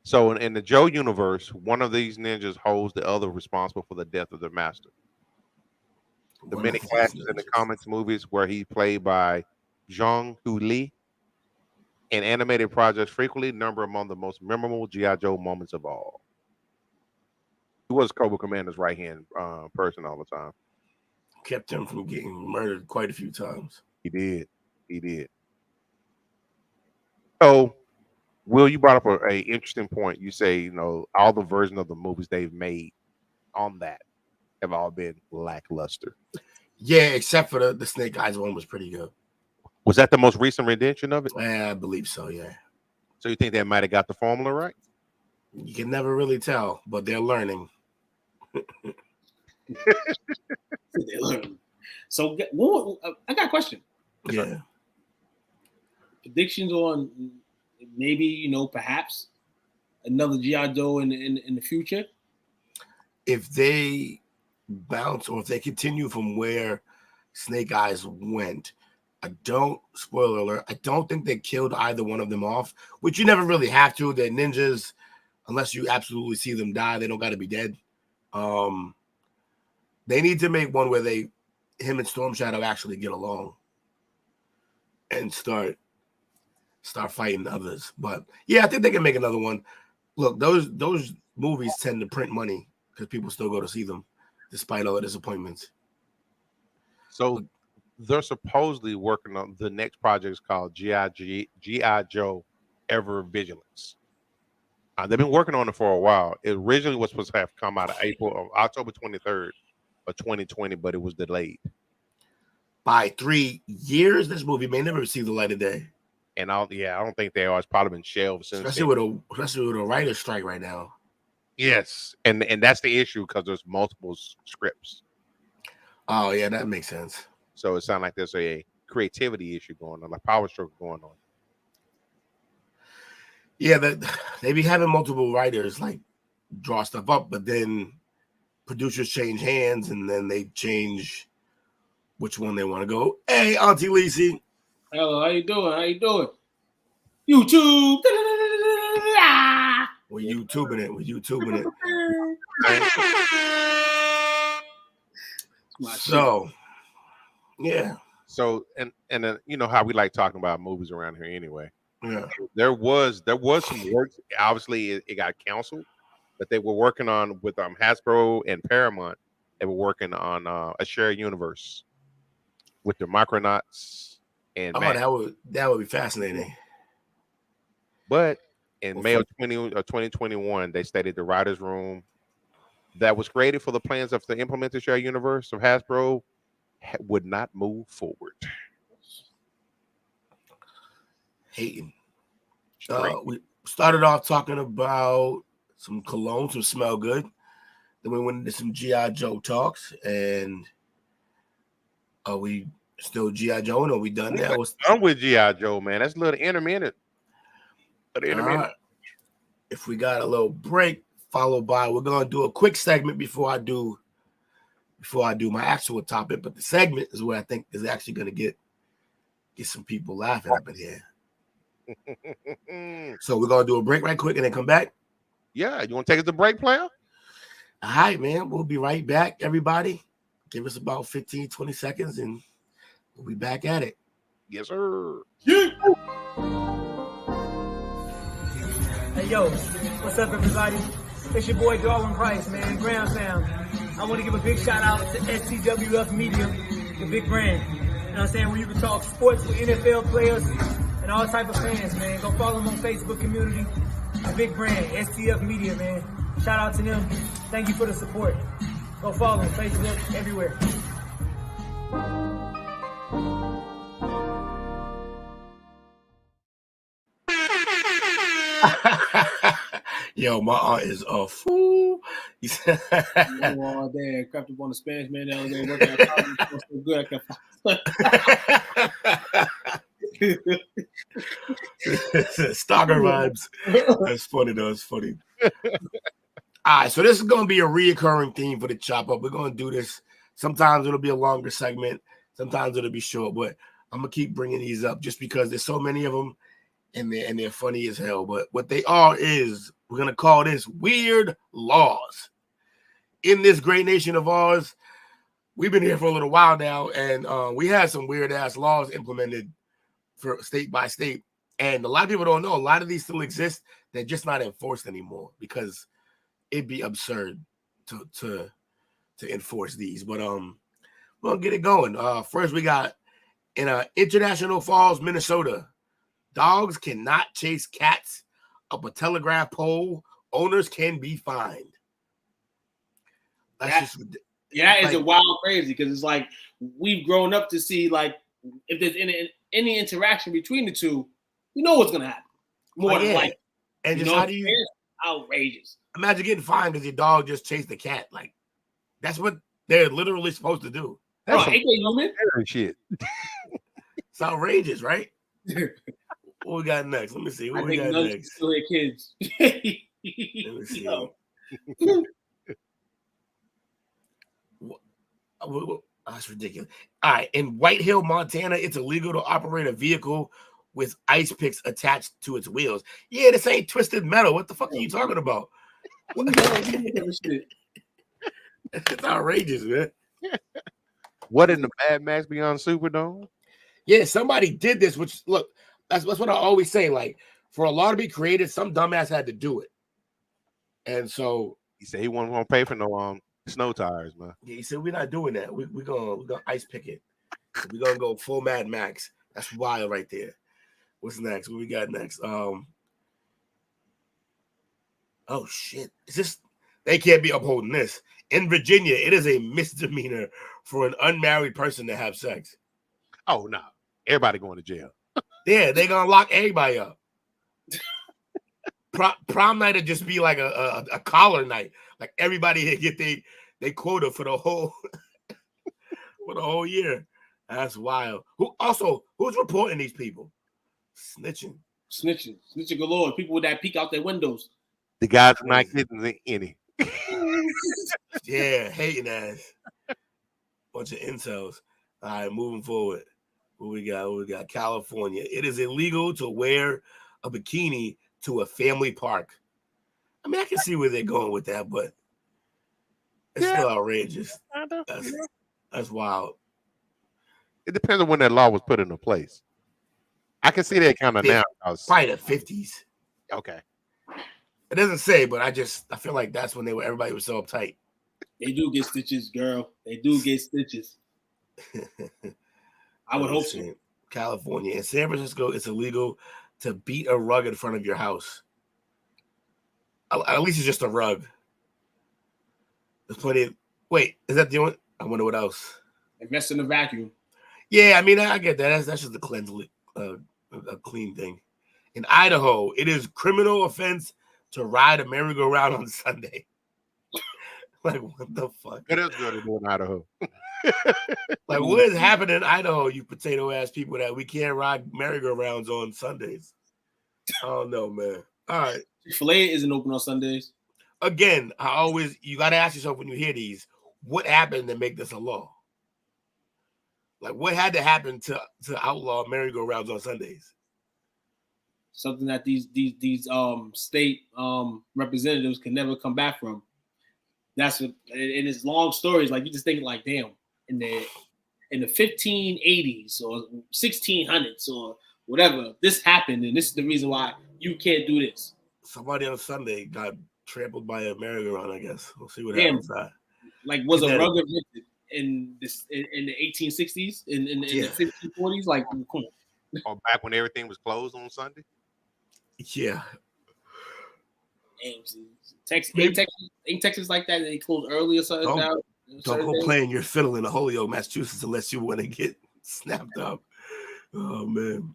So in the Joe universe, one of these ninjas holds the other responsible for the death of their master. The many clashes in the comics movies where he played by Jong Hu Lee in animated projects frequently number among the most memorable G.I. Joe moments of all. He was Cobra Commander's right hand person all the time. Kept him from getting murdered quite a few times. He did. So, Will, you brought up a interesting point. You say, all the versions of the movies they've made on that have all been lackluster. Yeah, except for the Snake Eyes one was pretty good. Was that the most recent rendition of it? I believe so, yeah. So you think they might have got the formula right? You can never really tell, but they're learning. They're learning. So I got a question. Yeah. Predictions on maybe, perhaps another G.I. Joe in the future? If they bounce or if they continue from where Snake Eyes went, spoiler alert, I don't think they killed either one of them off, which you never really have to. They're ninjas. Unless you absolutely see them die, they don't got to be dead. They need to make one where him and Storm Shadow actually get along and start fighting others. But yeah, I think they can make another one. Look, those movies tend to print money because people still go to see them despite all the disappointments. So they're supposedly working on the next project is called G.I. Joe Ever Vigilance. They've been working on it for a while. It originally was supposed to have come out of October 23rd of 2020, but it was delayed. By 3 years, this movie may never see the light of day. And I don't think they are. It's probably been shelved since. Especially with a writer's strike right now. Yes, and that's the issue because there's multiple scripts. Oh yeah, that makes sense. So it sounds like there's a creativity issue going on, like power stroke going on. Yeah, they be having multiple writers like draw stuff up, but then producers change hands and then they change which one they want to go. Hey, Auntie Lacey. Hello, how you doing? YouTube. We're YouTubing it. So, yeah. So and then how we like talking about movies around here anyway. Yeah. There was some work. Obviously, it got canceled, but they were working on with Hasbro and Paramount. They were working on a shared universe with the Micronauts and that would be fascinating. But in May of 2021, they stated the writers' room that was created for the plans of the implemented shared universe of Hasbro would not move forward. Hating. We started off talking about some colognes to smell good. Then we went into some G.I. Joe talks, and are we still G.I. Joe? Are we done now? I'm with G.I. Joe, man. That's a little intermittent. If we got a little break followed by, we're gonna do a quick segment before I do my actual topic. But the segment is where I think is actually gonna get some people laughing up in here. So we're gonna do a break right quick and then come back. Yeah, you want to take us to break, player? All right, man. We'll be right back, everybody. Give us about 15, 20 seconds and we'll be back at it. Yes, sir. Yeah. Hey, yo, what's up, everybody? It's your boy, Darwin Price, man, Ground Sound. I want to give a big shout out to STWF Media, the big brand. You know what I'm saying? Where you can talk sports with NFL players and all type of fans, man. Go follow them on Facebook community. The big brand, STF Media, man. Shout out to them. Thank you for the support. Go follow them, Facebook, everywhere. Yo, my aunt is a fool. All day, I crept up on the Spanish man the other day. Working out so good, Stalker vibes. That's funny though. It's funny. All right, so this is going to be a reoccurring theme for the chop up. We're going to do this. Sometimes it'll be a longer segment. Sometimes it'll be short, but I'm going to keep bringing these up just because there's so many of them and they're funny as hell. But what they are is we're going to call this weird laws. In this great nation of ours, we've been here for a little while now, and we had some weird ass laws implemented for state by state. And a lot of people don't know a lot of these still exist. They're just not enforced anymore because it'd be absurd to enforce these. But we'll get it going. First we got in International Falls, Minnesota. Dogs cannot chase cats up a telegraph pole. Owners can be fined. That is a wild crazy because it's like we've grown up to see like if there's any interaction between the two, you know what's gonna happen. More than likely. And just how do you outrageous? Imagine getting fined because your dog just chased the cat. Like that's what they're literally supposed to do. That's ain't they human? Shit. It's outrageous, right? What we got next? Let me see. What we got next? Still their kids. Let me see. That's ridiculous. All right. In White Hill, Montana, it's illegal to operate a vehicle with ice picks attached to its wheels. Yeah, this ain't Twisted Metal. What the fuck are you talking about? It's outrageous, man. What in the Mad Max Beyond Superdome? Yeah, somebody did this, which, look, that's what I always say. Like, for a law to be created, some dumbass had to do it. And so he said he wasn't going to pay for no snow tires, man. Yeah, he said we're not doing that. We're gonna ice pick it. We're gonna go full Mad Max. That's wild right there. What's next? What we got next? Oh shit. It's just they can't be upholding this. In Virginia, it is a misdemeanor for an unmarried person to have sex. Oh no. Everybody going to jail. Yeah, they're gonna lock everybody up. Prom night would just be like a collar night. Like everybody get they quota for the whole year. That's wild. Who's reporting these people? Snitching galore. People that peek out their windows. The guys are not getting any. Yeah, hating ass. Bunch of incels. All right, moving forward. What we got? California. It is illegal to wear a bikini to a family park. I mean, I can see where they're going with that, but it's still outrageous. That's wild. It depends on when that law was put into place. I can see that kind of now. Probably the 50s. Okay. It doesn't say, but I feel like that's when everybody was so uptight. They do get stitches, girl. They do get stitches. I would hope so. California. In San Francisco, it's illegal to beat a rug in front of your house. At least it's just a rug. There's plenty of... Wait, is that the only... I wonder what else. They mess in the vacuum. Yeah, I mean, I get that. That's just a clean thing. In Idaho, it is criminal offense to ride a merry-go-round on Sunday. Like, what the fuck? What else going to do in Idaho? Like, what is happening in Idaho, you potato-ass people, that we can't ride merry-go-rounds on Sundays? I don't know, man. All right. Chick-fil-A isn't open on Sundays. Again, you got to ask yourself when you hear these, what happened to make this a law? Like, what had to happen to outlaw merry-go-rounds on Sundays? Something that these state representatives can never come back from. That's what, and it's long stories. Like, you just think like, damn, in the 1580s or 1600s or whatever, this happened, and this is the reason why you can't do this. Somebody on Sunday got trampled by a merry-go-round, I guess. We'll see what happens. Like, was a rug invented in the 1860s, in the 1540s? Like, come on. Or back when everything was closed on Sunday? Yeah. Ain't Texas like that? They close early or something? Don't go playing your fiddle in Holyoke, Massachusetts, unless you want to get snapped up. Oh, man.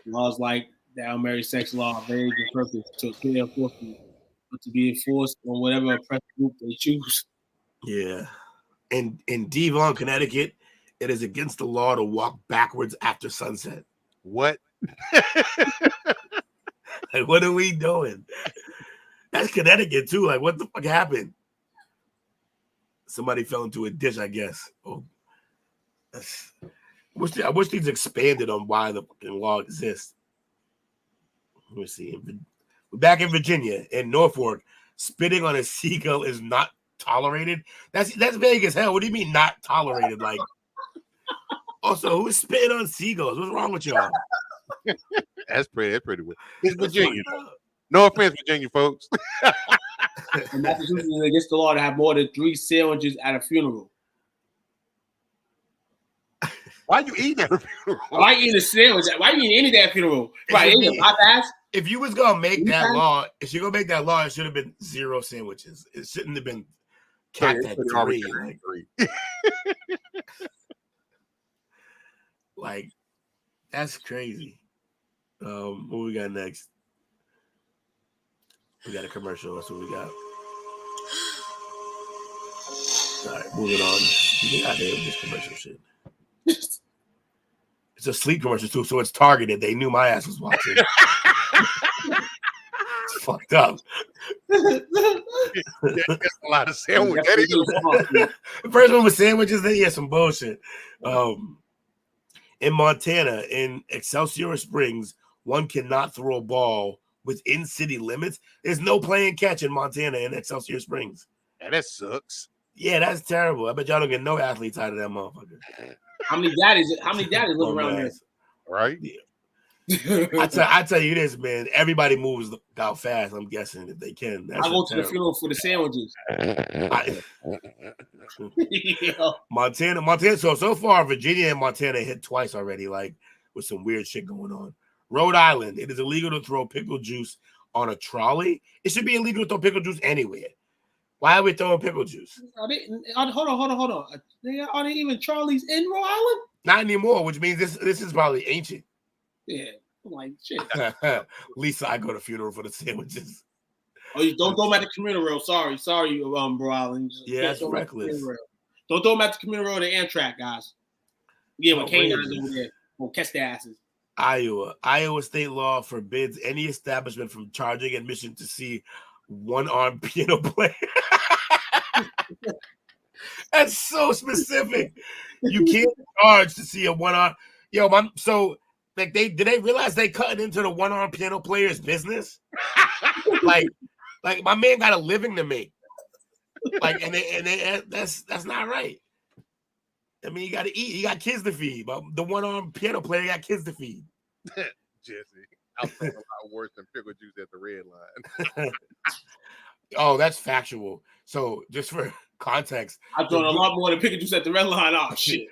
Laws like the unmarried sex law are very good purpose to clear enforcement, but to be enforced on whatever oppressed group they choose. Yeah. And in Devon, Connecticut, it is against the law to walk backwards after sunset. What? Like, what are we doing? That's Connecticut, too. Like, what the fuck happened? Somebody fell into a ditch, I guess. Oh, I wish these expanded on why the fucking law exists. Let me see. We're back in Virginia, in Norfolk. Spitting on a seagull is not tolerated. That's vague as hell. What do you mean not tolerated? Like, also, who's spitting on seagulls? What's wrong with y'all? That's pretty weird. It's Virginia. No offense, Virginia folks. In Massachusetts, it's against the law to have more than 3 sandwiches at a funeral. Why you eating at a funeral? Why you eating a sandwich? Why you eating any damn funeral? Right, if you was gonna make that law, if you're gonna make that law, it should have been 0 sandwiches. It shouldn't have been capped at 3. Like, that's crazy. What we got next? We got a commercial. That's what we got. All right, moving on. Get out there with this commercial shit. It's a sleep commercial too, so it's targeted. They knew my ass was watching. It's fucked up. That's a lot of sandwiches. The first one was sandwiches. Then some bullshit. In Montana, in Excelsior Springs, one cannot throw a ball within city limits. There's no playing catch in Montana in Excelsior Springs. Yeah, that sucks. Yeah, that's terrible. I bet y'all don't get no athletes out of that motherfucker. How many daddies live around there? Right? Yeah. I tell you this, man. Everybody moves out fast, I'm guessing, if they can. I go to the funeral for the sandwiches. Montana. So far, Virginia and Montana hit twice already, like with some weird shit going on. Rhode Island, it is illegal to throw pickle juice on a trolley. It should be illegal to throw pickle juice anywhere. Why are we throwing pickle juice? Hold on. Are they even trolleys in Rhode Island? Not anymore, which means this is probably ancient. Yeah, I'm like shit. Lisa, I go to funeral for the sandwiches. Oh, you don't throw them at the community rail. Sorry, Rhode Island. Yeah, that's reckless. Don't throw them at the community rail or the Amtrak, guys. Yeah, with canines over there, we'll catch their asses. Iowa state law forbids any establishment from charging admission to see one-armed piano player. That's so specific. You can't charge to see a one-arm. So like did they realize they cutting into the one-armed piano player's business? like my man got a living to make. Like and that's not right. I mean, you got to eat. You got kids to feed. But the one-armed piano player got kids to feed. Jesse, I'll talk about worse than pickle juice at the red line. Oh, that's factual. So just for context, I'm doing a lot more than pickle juice at the red line. Oh shit.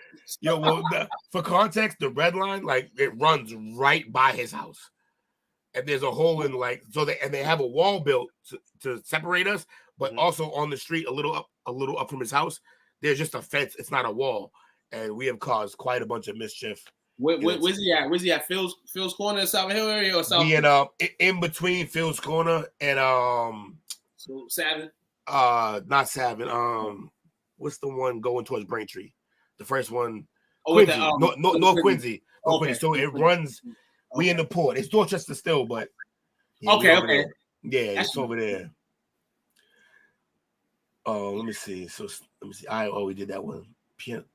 For context, the red line, like it runs right by his house, and there's a hole in they have a wall built to separate us, but also on the street a little up from his house. There's just a fence. It's not a wall, and we have caused quite a bunch of mischief. Where's he at? Where's he at? Phil's Corner, South Hill area, or South? We in between Phil's Corner and Savin. Not Savin. What's the one going towards Braintree? The first one. Quincy. North Quincy. Okay. So it runs. We in the port. It's Dorchester still, but okay. Yeah, it's over there. Oh, let me see. We did that one.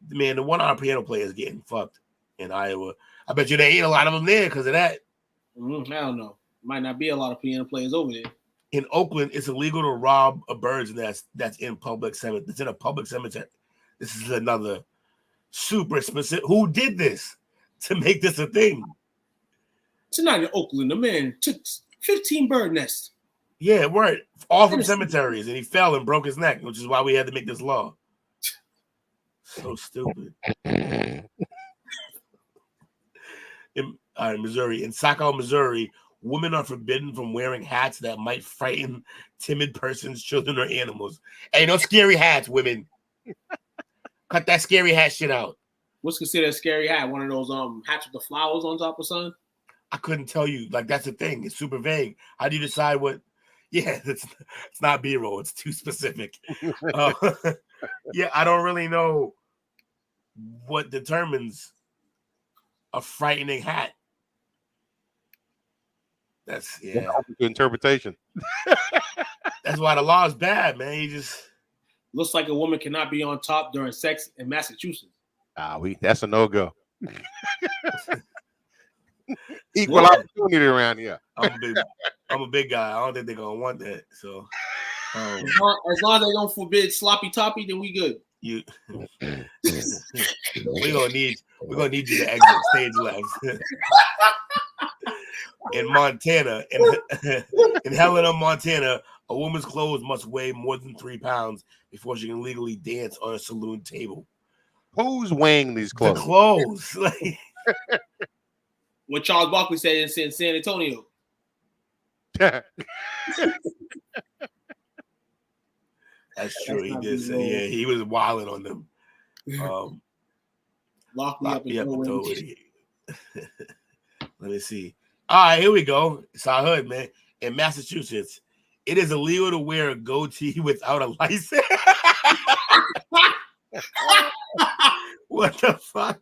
Man, the one-armed piano player is getting fucked in Iowa. I bet you they ain't a lot of them there because of that. I don't know. Might not be a lot of piano players over there. In Oakland, it's illegal to rob a bird's nest that's in public cemetery. It's in a public cemetery. This is another super specific. Who did this to make this a thing? Tonight in Oakland, a man took 15 bird nests. Yeah, word. All from cemeteries, and he fell and broke his neck, which is why we had to make this law. So stupid. In Missouri, in Saco, Missouri, women are forbidden from wearing hats that might frighten timid persons, children, or animals. Hey, no scary hats, women. Cut that scary hat shit out. What's considered a scary hat? One of those hats with the flowers on top or something? I couldn't tell you. Like, that's the thing. It's super vague. How do you decide what? Yeah, it's not B-roll. It's too specific. Yeah, I don't really know what determines a frightening hat. That's open to interpretation. That's why the law is bad, man. You just looks like a woman cannot be on top during sex in Massachusetts. That's a no-go. Equal opportunity around here. I'm a big guy. I don't think they're gonna want that. So as long as they don't forbid sloppy toppy, then we good. We're gonna need you to exit stage left. In Montana, in Helena, Montana, A woman's clothes must weigh more than 3 pounds before she can legally dance on a saloon table. Who's weighing these The clothes? clothes. Like, What Charles Barkley said in San Antonio. that's true. That's He not did the say, rule. yeah, he was wilding on them. Lock me up and throw it. Let me see. All right, here we go. It's our hood, man. In Massachusetts, it is illegal to wear a goatee without a license. What the fuck?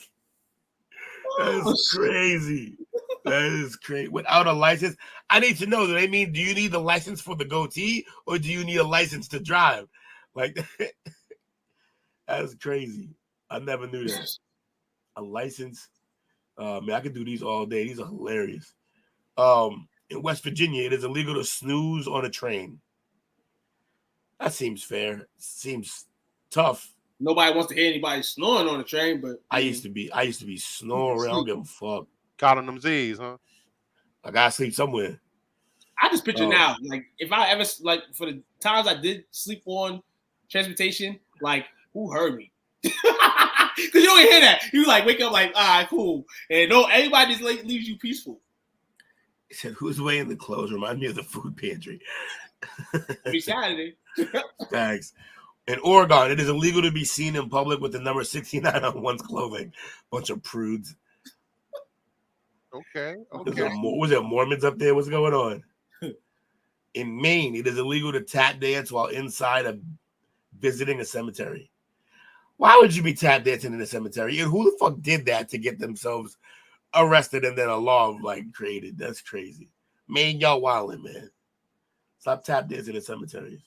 That's crazy. That is crazy. Without a license, I need to know. Do they mean, do you need the license for the goatee or do you need a license to drive? Like, that's crazy. I never knew that. A license. Man, I could do these all day. These are hilarious. In West Virginia, it is illegal to snooze on a train. That seems fair. Seems tough. Nobody wants to hear anybody snoring on the train, but I used to be snoring. I don't give a fuck. Caught on them Z's, huh? I gotta sleep somewhere. I just picture now, like if I ever like for the times I did sleep on transportation, like who heard me? Because you don't hear that. You like wake up like, all right, cool, and no, everybody just leaves you peaceful. He said, "Who's weighing the clothes?" Remind me of the food pantry. Every Saturday. Thanks. In Oregon, it is illegal to be seen in public with the number 69 on one's clothing. Bunch of prudes. Okay. Was it Mormons up there? What's going on? In Maine, it is illegal to tap dance while inside visiting a cemetery. Why would you be tap dancing in a cemetery? And who the fuck did that to get themselves arrested and then a law like created? That's crazy. Maine, y'all wildin', man. Stop tap dancing in cemeteries.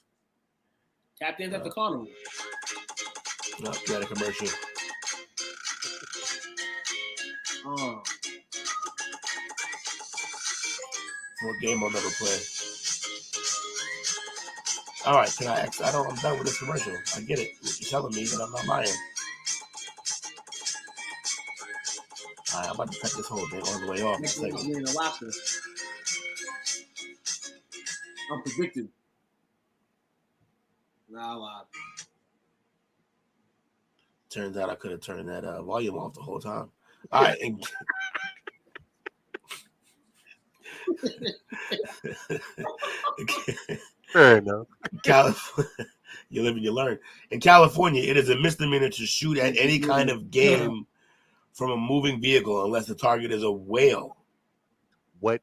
Tap dance at the carnival. No, got a commercial. Oh. What game I'll never play. All right, I'm done with this commercial. I get it. You're telling me that I'm not lying. All right, I'm about to cut this whole thing all the way off. You're in Alaska. I'm predicting. Nah, live. Turns out I could have turned that volume off the whole time. All right. Fair enough. California, you live and you learn. In California, it is a misdemeanor to shoot at any kind of game from a moving vehicle unless the target is a whale. What?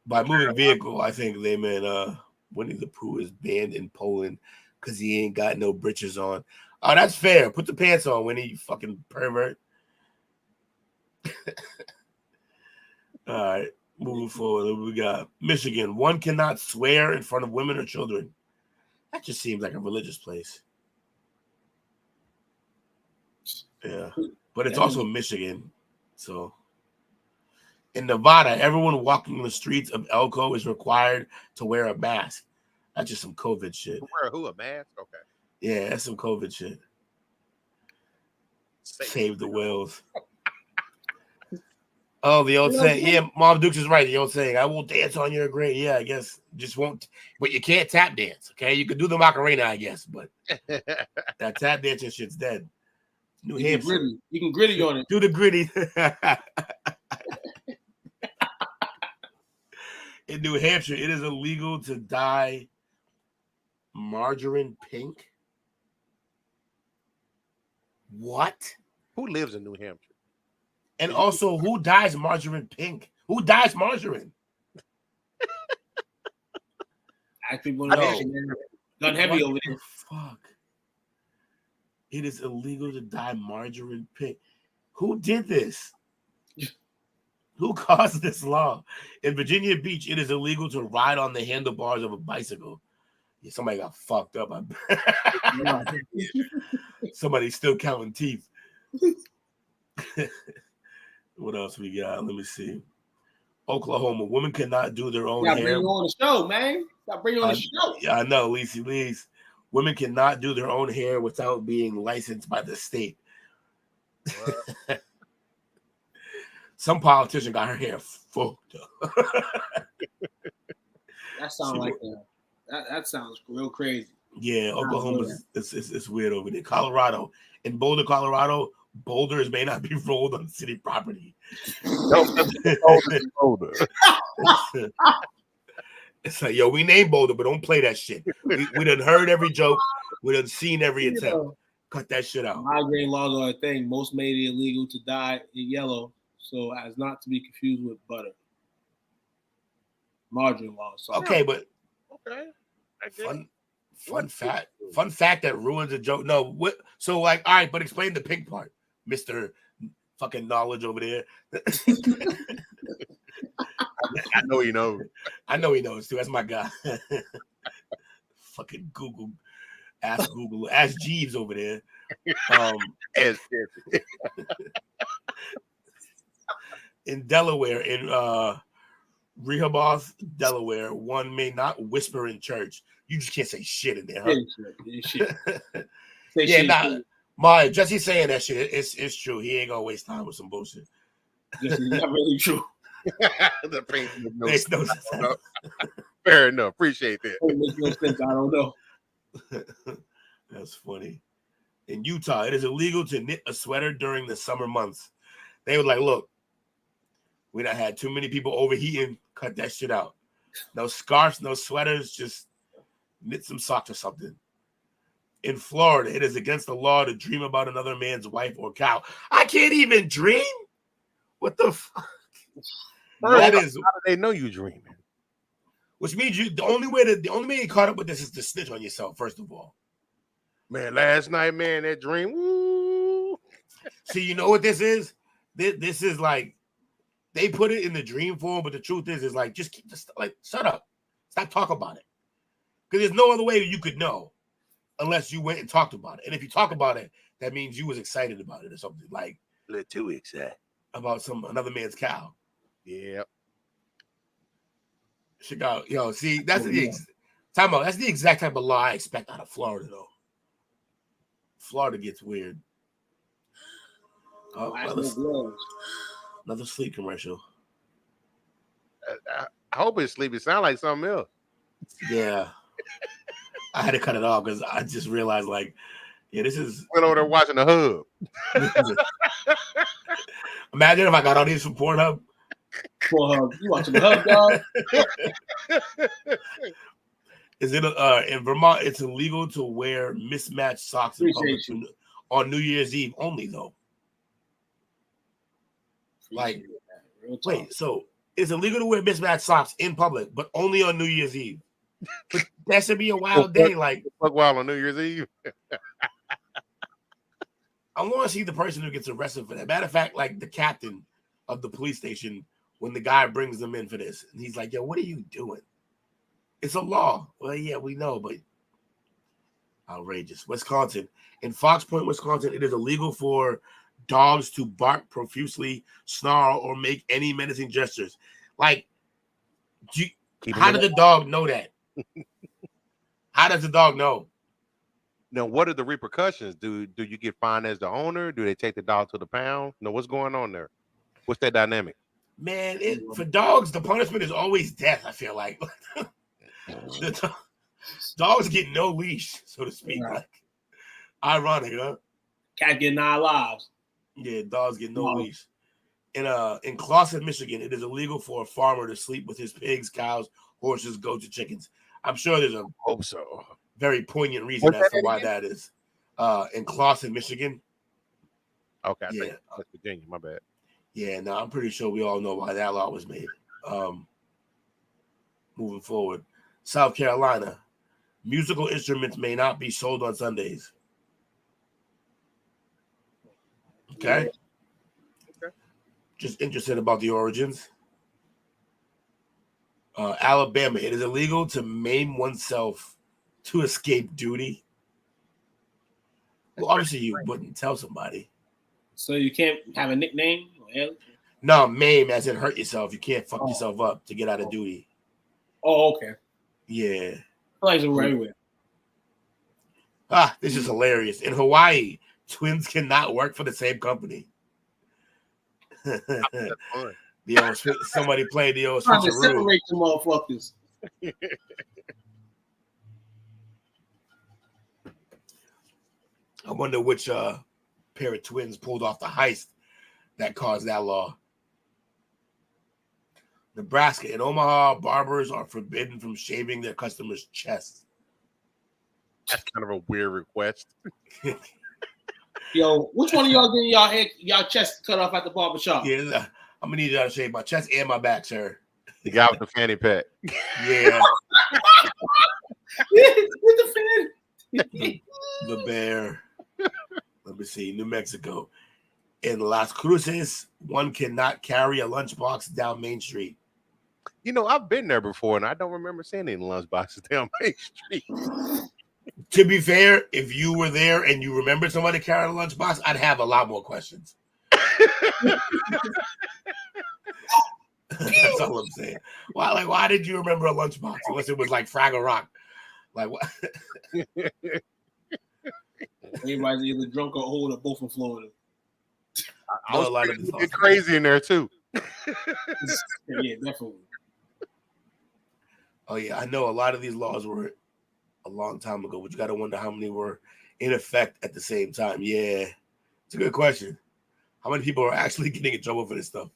By moving vehicle, I think they meant Winnie the Pooh is banned in Poland because he ain't got no britches on. Oh, that's fair. Put the pants on, Winnie, you fucking pervert. All right, moving forward. We got Michigan. One cannot swear in front of women or children. That just seems like a religious place. Yeah, but it's also Michigan. So in Nevada, everyone walking the streets of Elko is required to wear a mask. That's just some COVID shit. Wear a mask? Okay. Yeah, that's some COVID shit. Save the whales. Oh, the old saying. Yeah, Mom Dukes is right. The old saying, I will dance on your grave. Yeah, I guess. Just won't. But you can't tap dance, okay? You can do the Macarena, I guess. But that tap dancing shit's dead. New Hampshire. You can gritty on it. Do the gritty. In New Hampshire, it is illegal to dye margarine pink. What? Who lives in New Hampshire? And also, who dyes margarine pink? Who dyes margarine? I think one of done heavy over there. Fuck. It is illegal to dye margarine pink. Who did this? Who caused this law? In Virginia Beach, it is illegal to ride on the handlebars of a bicycle. Yeah, somebody got fucked up. Somebody's still counting teeth. What else we got? Let me see. Oklahoma. Women cannot do their own hair. Bring you on the show, man. Bring you on the show. Yeah, I know, Lacey Lee's. Women cannot do their own hair without being licensed by the state. Some politician got her hair fucked up. sounds like that sounds real crazy. Yeah, Oklahoma it's weird over there. Colorado. In Boulder, Colorado, boulders may not be rolled on city property. Boulder. It's like, yo, we named Boulder, but don't play that shit. We done heard every joke. We done seen every attempt. Cut that shit out. Migraine laws are a thing. Most made it illegal to dye in yellow, so as not to be confused with butter. Margarine laws. So. Okay, but okay. Fun fact that ruins a joke. No, what? So like, all right, but explain the pink part, Mr. Fucking knowledge over there. I know he knows. I know he knows too. That's my guy. Fucking Google, ask Jeeves over there. In Delaware, in Rehoboth, Delaware, one may not whisper in church. You just can't say shit in there, huh? Yeah, nah. Jesse saying that shit. It's true. He ain't gonna waste time with some bullshit. Jesse, not really true. Makes no sense. Fair enough. Appreciate that. It makes no sense. I don't know. That's funny. In Utah, it is illegal to knit a sweater during the summer months. They were like, look, we done had too many people overheating. Cut that shit out. No scarves, no sweaters, just knit some socks or something. In Florida, it is against the law to dream about another man's wife or cow. I can't even dream? What the fuck? That is, how do they know you dreaming? Which means the only way you caught up with this is to snitch on yourself, first of all. Man, last night, man, that dream. Woo. See, you know what this is? This is like they put it in the dream form, but the truth is like just shut up. Stop talking about it. Because there's no other way that you could know unless you went and talked about it. And if you talk about it, that means you was excited about it or something. Like a little too excited. About another man's cow. Yep. Chicago. Yo, see, that's that's the exact type of law I expect out of Florida, though. Florida gets weird. Another sleep commercial. I hope it's sleep. It sounds like something else. Yeah. I had to cut it off because I just realized, like, yeah, this is. Went over there watching the Hub. Imagine if I got all these from Pornhub. Pornhub. You watching the Hub, dog? Is it in Vermont? It's illegal to wear mismatched socks in public on New Year's Eve only, though. Like, wait, so it's illegal to wear mismatched socks in public, but only on New Year's Eve. But that should be a wild day. Like, fuck wild on New Year's Eve. I want to see the person who gets arrested for that. Matter of fact, like the captain of the police station, when the guy brings them in for this, and he's like, "Yo, what are you doing? It's a law." Well, yeah, we know, but outrageous. Wisconsin. In Fox Point, Wisconsin, it is illegal for dogs to bark profusely, snarl, or make any menacing gestures. Like, how did the dog know that? How does the dog know? Now, what are the repercussions? Do you get fined as the owner? Do they take the dog to the pound? No, what's going on there? What's that dynamic? Man, for dogs, the punishment is always death, I feel like. Dogs get no leash, so to speak. Right. Like, ironic, huh? Cat get 9 lives. Yeah, dogs get no leash. In Clawson, Michigan, it is illegal for a farmer to sleep with his pigs, cows, horses, goats, and chickens. I'm sure there's a very poignant reason as to why that is. In Clawson, Michigan. Okay, I think that's Virginia. My bad. Yeah, no, I'm pretty sure we all know why that law was made. Moving forward, South Carolina, musical instruments may not be sold on Sundays. Okay. Just interested about the origins. Alabama, it is illegal to maim oneself to escape duty. Well, obviously you wouldn't tell somebody. So you can't have a nickname? No, maim as in hurt yourself. You can't fuck yourself up to get out of duty. Oh, okay. Yeah. Like everywhere. This is hilarious. In Hawaii, twins cannot work for the same company. Somebody played the old trying to separate the motherfuckers. I wonder which pair of twins pulled off the heist that caused that law. Nebraska and Omaha, barbers are forbidden from shaving their customers' chests. That's kind of a weird request. Yo, which one of y'all getting y'all chest cut off at the barbershop? Yeah, I'm gonna need y'all to shave my chest and my back, sir. The guy with the fanny pack. Yeah. With the fan. The bear. Let me see. New Mexico. In Las Cruces, one cannot carry a lunchbox down Main Street. You know, I've been there before, and I don't remember seeing any lunchboxes down Main Street. To be fair, if you were there and you remember somebody carrying a lunchbox, I'd have a lot more questions. That's all I'm saying. Why did you remember a lunchbox? Unless it was like Fraggle Rock. Like what? Everybody's either drunk or old or both from Florida. I was get crazy in there too. Yeah, definitely. Oh yeah, I know a lot of these laws were a long time ago, but you got to wonder how many were in effect at the same time. Yeah, it's a good question. How many people are actually getting in trouble for this stuff?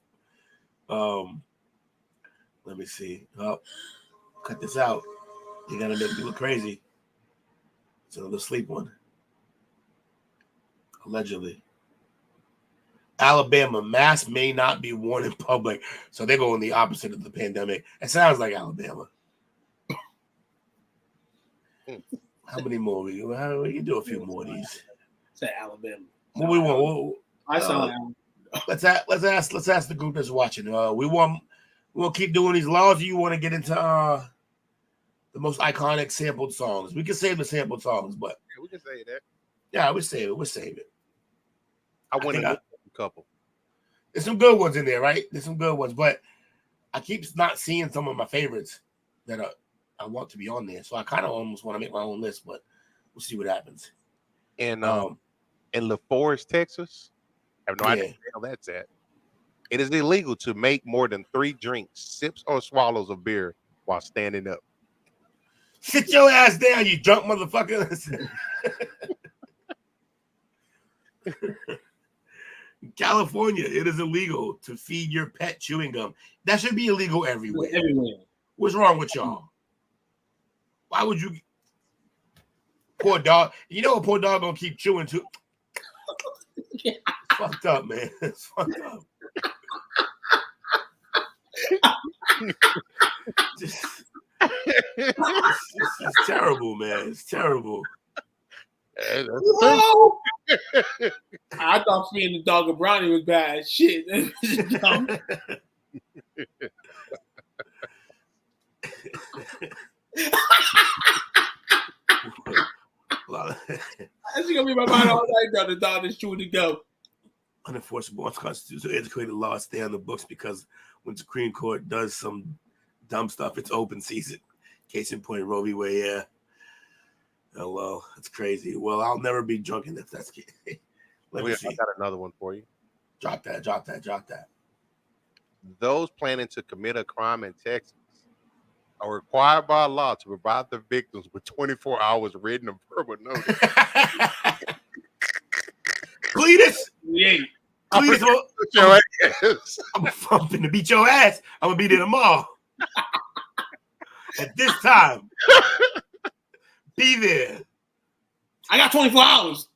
Let me see. Oh, cut this out. You're gonna make me look crazy. It's another sleep one. Allegedly. Alabama, masks may not be worn in public. So they're going the opposite of the pandemic. It sounds like Alabama. How many more? We can do a few more of these. Say Alabama. What we want? I saw Alabama. Let's ask the group that's watching. We'll keep doing these laws. Or you want to get into the most iconic sampled songs? We can save the sampled songs, but yeah, we can say that. Yeah, we'll save it. We'll save it. I went a couple. There's some good ones in there, right? There's some good ones, but I keep not seeing some of my favorites that I want to be on there. So I kind of almost want to make my own list, but we'll see what happens. And in La Forest, Texas, I have no idea where that's at. It is illegal to make more than 3 drinks, sips or swallows of beer while standing up. Sit your ass down, you drunk motherfucker. California, it is illegal to feed your pet chewing gum. That should be illegal everywhere. What's wrong with y'all? Why would you? Poor dog. You know a poor dog gonna keep chewing too. Fucked up, man. It's fucked up. It's terrible, man. It's terrible. Whoa! I thought feeding the dog a brownie was bad. Shit. That's gonna be my mind all night though. The dog is chewing the gum. Unenforceable, unconstitutional, antiquated laws stay on the books because when the Supreme Court does some dumb stuff, it's open season. Case in point, Roe v. Wade. Yeah. Hello, that's crazy. Well, I'll never be drunk if that's the case. Let me see. I got another one for you. Drop that. Those planning to commit a crime in Texas are required by law to provide the victims with 24 hours written and verbal notice. Cletus! Yeah. Cletus, I'm finna beat your ass. I'm gonna be there tomorrow. At this time. Be there. I got 24 hours.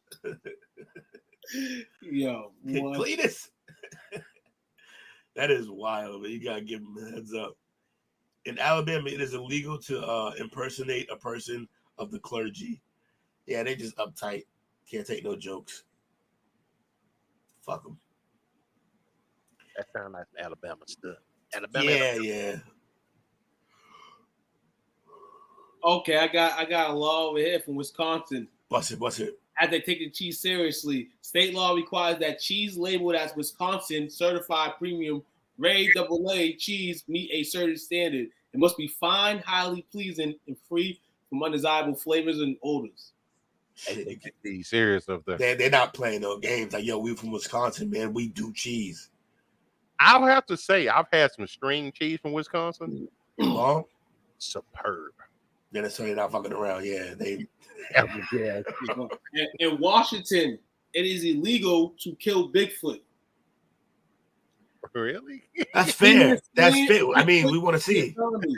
Yo, what? Cletus. That is wild, man. You gotta give him a heads up. In Alabama, it is illegal to impersonate a person of the clergy. Yeah, they just uptight. Can't take no jokes. Fuck them. That sounds like Alabama stuff. Alabama. Yeah. Okay, I got a law over here from Wisconsin. Bust it. As they take the cheese seriously, state law requires that cheese labeled as Wisconsin certified premium grade AA cheese meet a certain standard. It must be fine, highly pleasing, and free from undesirable flavors and odors. They get the serious of that. They're not playing no games. Like, yo, we from Wisconsin, man. We do cheese. I'll have to say, I've had some string cheese from Wisconsin. superb. Then it's certainly not fucking around. Yeah, Yeah. In Washington, it is illegal to kill Bigfoot. Really? That's fair. That's Bigfoot fair. I mean, we want to is a see. felony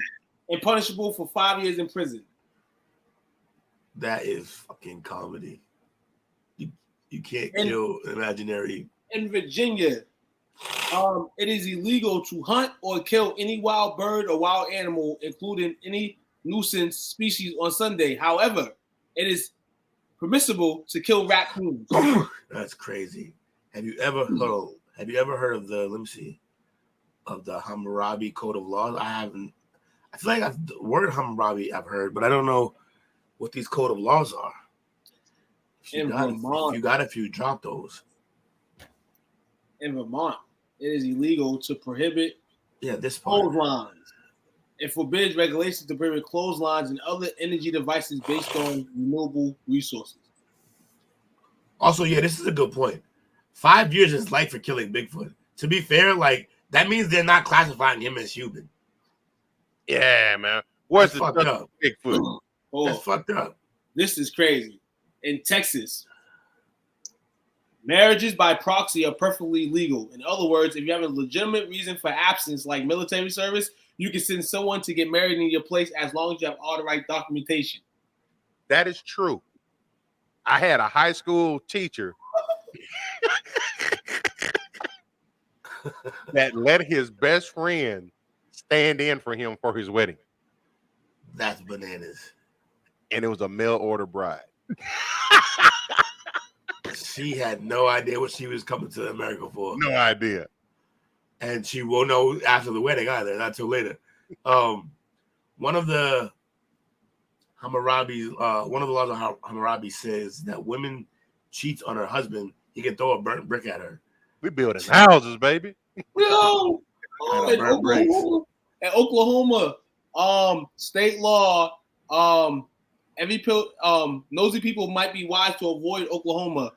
and punishable for 5 years in prison. That is fucking comedy. You can't kill an imaginary. In Virginia, it is illegal to hunt or kill any wild bird or wild animal, including any nuisance species on Sunday. However, it is permissible to kill raccoons. That's crazy. Have you ever heard of the Hammurabi Code of Laws? I haven't. I feel like the word Hammurabi I've heard, but I don't know what these Code of Laws are. If you drop those. In Vermont, it is illegal to prohibit this part. clotheslines. It forbids regulations to prohibit clotheslines and other energy devices based on renewable resources. Also, this is a good point. 5 years is light for killing Bigfoot. To be fair, like that means they're not classifying him as human. Yeah, man. What's the fucked up? Bigfoot? That's fucked up. This is crazy. In Texas, marriages by proxy are perfectly legal. In other words, if you have a legitimate reason for absence, like military service, you can send someone to get married in your place as long as you have all the right documentation. That is true. I had a high school teacher that let his best friend stand in for him for his wedding. That's bananas. And it was a mail order bride. She had no idea what she was coming to America for. No idea. And she won't know after the wedding either, not till later. One of the laws of Hammurabi says that women cheats on her husband, he can throw a burnt brick at her. We building houses, baby. No. In Oklahoma, state law, nosy people might be wise to avoid Oklahoma.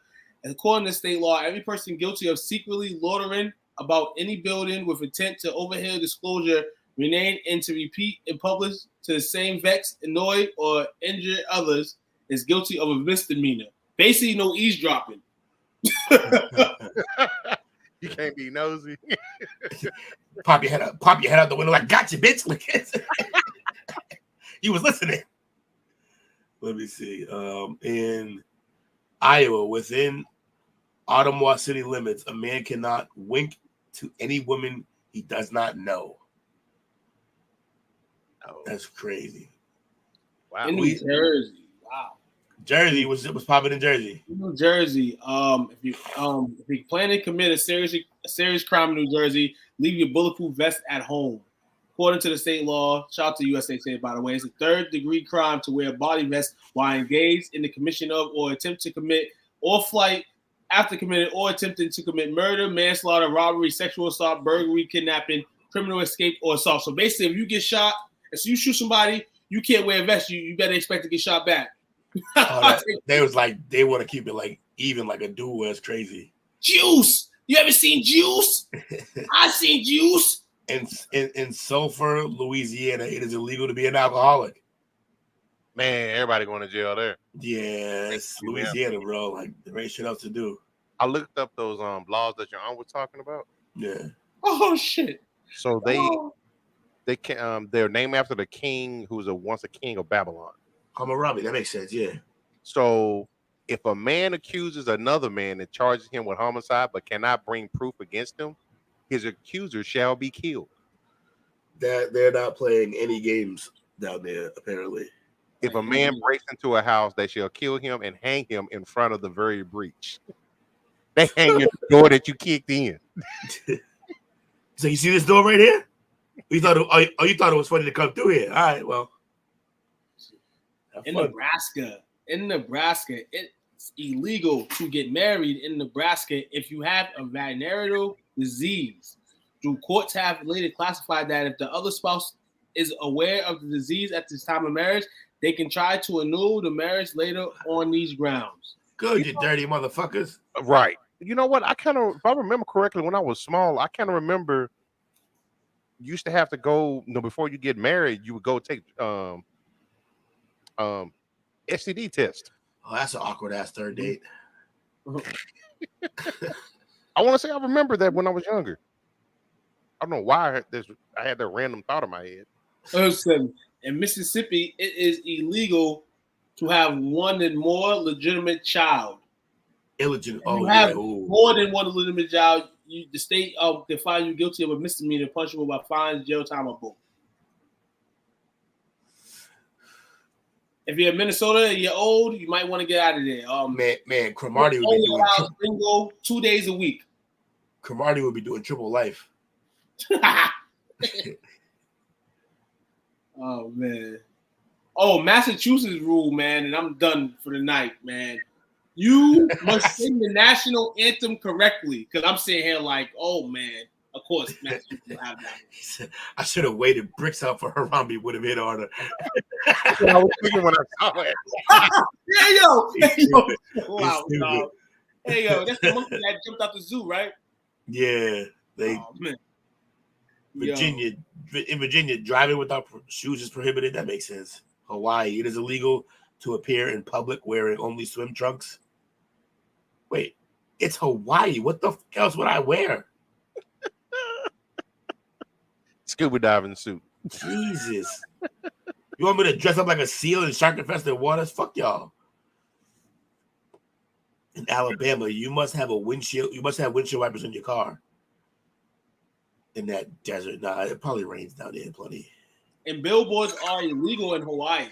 According to state law, every person guilty of secretly loitering about any building with intent to overhear disclosure, renege, and to repeat in public to the same vex, annoy, or injure others is guilty of a misdemeanor. Basically, no eavesdropping. You can't be nosy. Pop your head out the window like, gotcha, bitch. You was listening. Let me see. In Iowa, within Ottawa city limits, a man cannot wink to any woman he does not know. Oh, that's crazy. Wow. In New Jersey. Wow. Jersey was popping in Jersey. New Jersey. If you plan to commit a serious crime in New Jersey, leave your bulletproof vest at home. According to the state law, shout out to USA Today, by the way, it's a third-degree crime to wear a body vest while engaged in the commission of or attempt to commit or flight after committing or attempting to commit murder, manslaughter, robbery, sexual assault, burglary, kidnapping, criminal escape, or assault. So basically, if you get shot, if you shoot somebody, you can't wear a vest. You better expect to get shot back. They want to keep it like even like a dude was crazy. Juice. You ever seen Juice? I seen Juice. In Sulphur, Louisiana, it is illegal to be an alcoholic. Man, everybody going to jail there. Yeah, it's Louisiana, bro. Like there ain't shit else to do. I looked up those laws that your aunt was talking about. Yeah. Oh shit. So they're named after the king who was once a king of Babylon. Hammurabi. That makes sense. Yeah. So if a man accuses another man and charges him with homicide but cannot bring proof against him, his accuser shall be killed. They're not playing any games down there, apparently. If a man breaks into a house, they shall kill him and hang him in front of the very breach. They hang you at the door that you kicked in. So you see this door right here? You thought it was funny to come through here. All right, well. In Nebraska, it's illegal to get married in Nebraska if you have a venereal disease. The courts have later classified that if the other spouse is aware of the disease at this time of marriage, they can try to annul the marriage later on these grounds. Good, you dirty motherfuckers. Right. You know what? If I remember correctly, when I was small, I kind of remember you used to have to go, before you get married, you would go take STD test. Oh, that's an awkward ass third date. I want to say I remember that when I was younger. I don't know why I had that random thought in my head. Listen, in Mississippi, it is illegal to have one and more legitimate child. Illegitimate. If you have more than one legitimate child, the state can find you guilty of a misdemeanor, punishable by fines, jail time, or both. If you're in Minnesota and you're old, you might want to get out of there. Man, Cromartie would be doing bingo 2 days a week. Cromartie would be doing triple life. Oh man. Oh, Massachusetts rule, man, and I'm done for the night, man. You must sing the national anthem correctly, because I'm sitting here like, oh man, of course Massachusetts will have that. I should have waited bricks out for Harambe would have hit harder. I was thinking when I saw it. Wow, dog. Hey yo, that's the monkey that jumped out the zoo, right? Yeah, in Virginia, driving without shoes is prohibited. That makes sense. Hawaii, it is illegal to appear in public wearing only swim trunks. Wait, it's Hawaii. What the fuck else would I wear? Scuba diving suit. Jesus. You want me to dress up like a seal in shark-infested waters? Fuck y'all. In Alabama, you must have windshield wipers in your car. In that desert. Nah, it probably rains down there plenty. And billboards are illegal in Hawaii.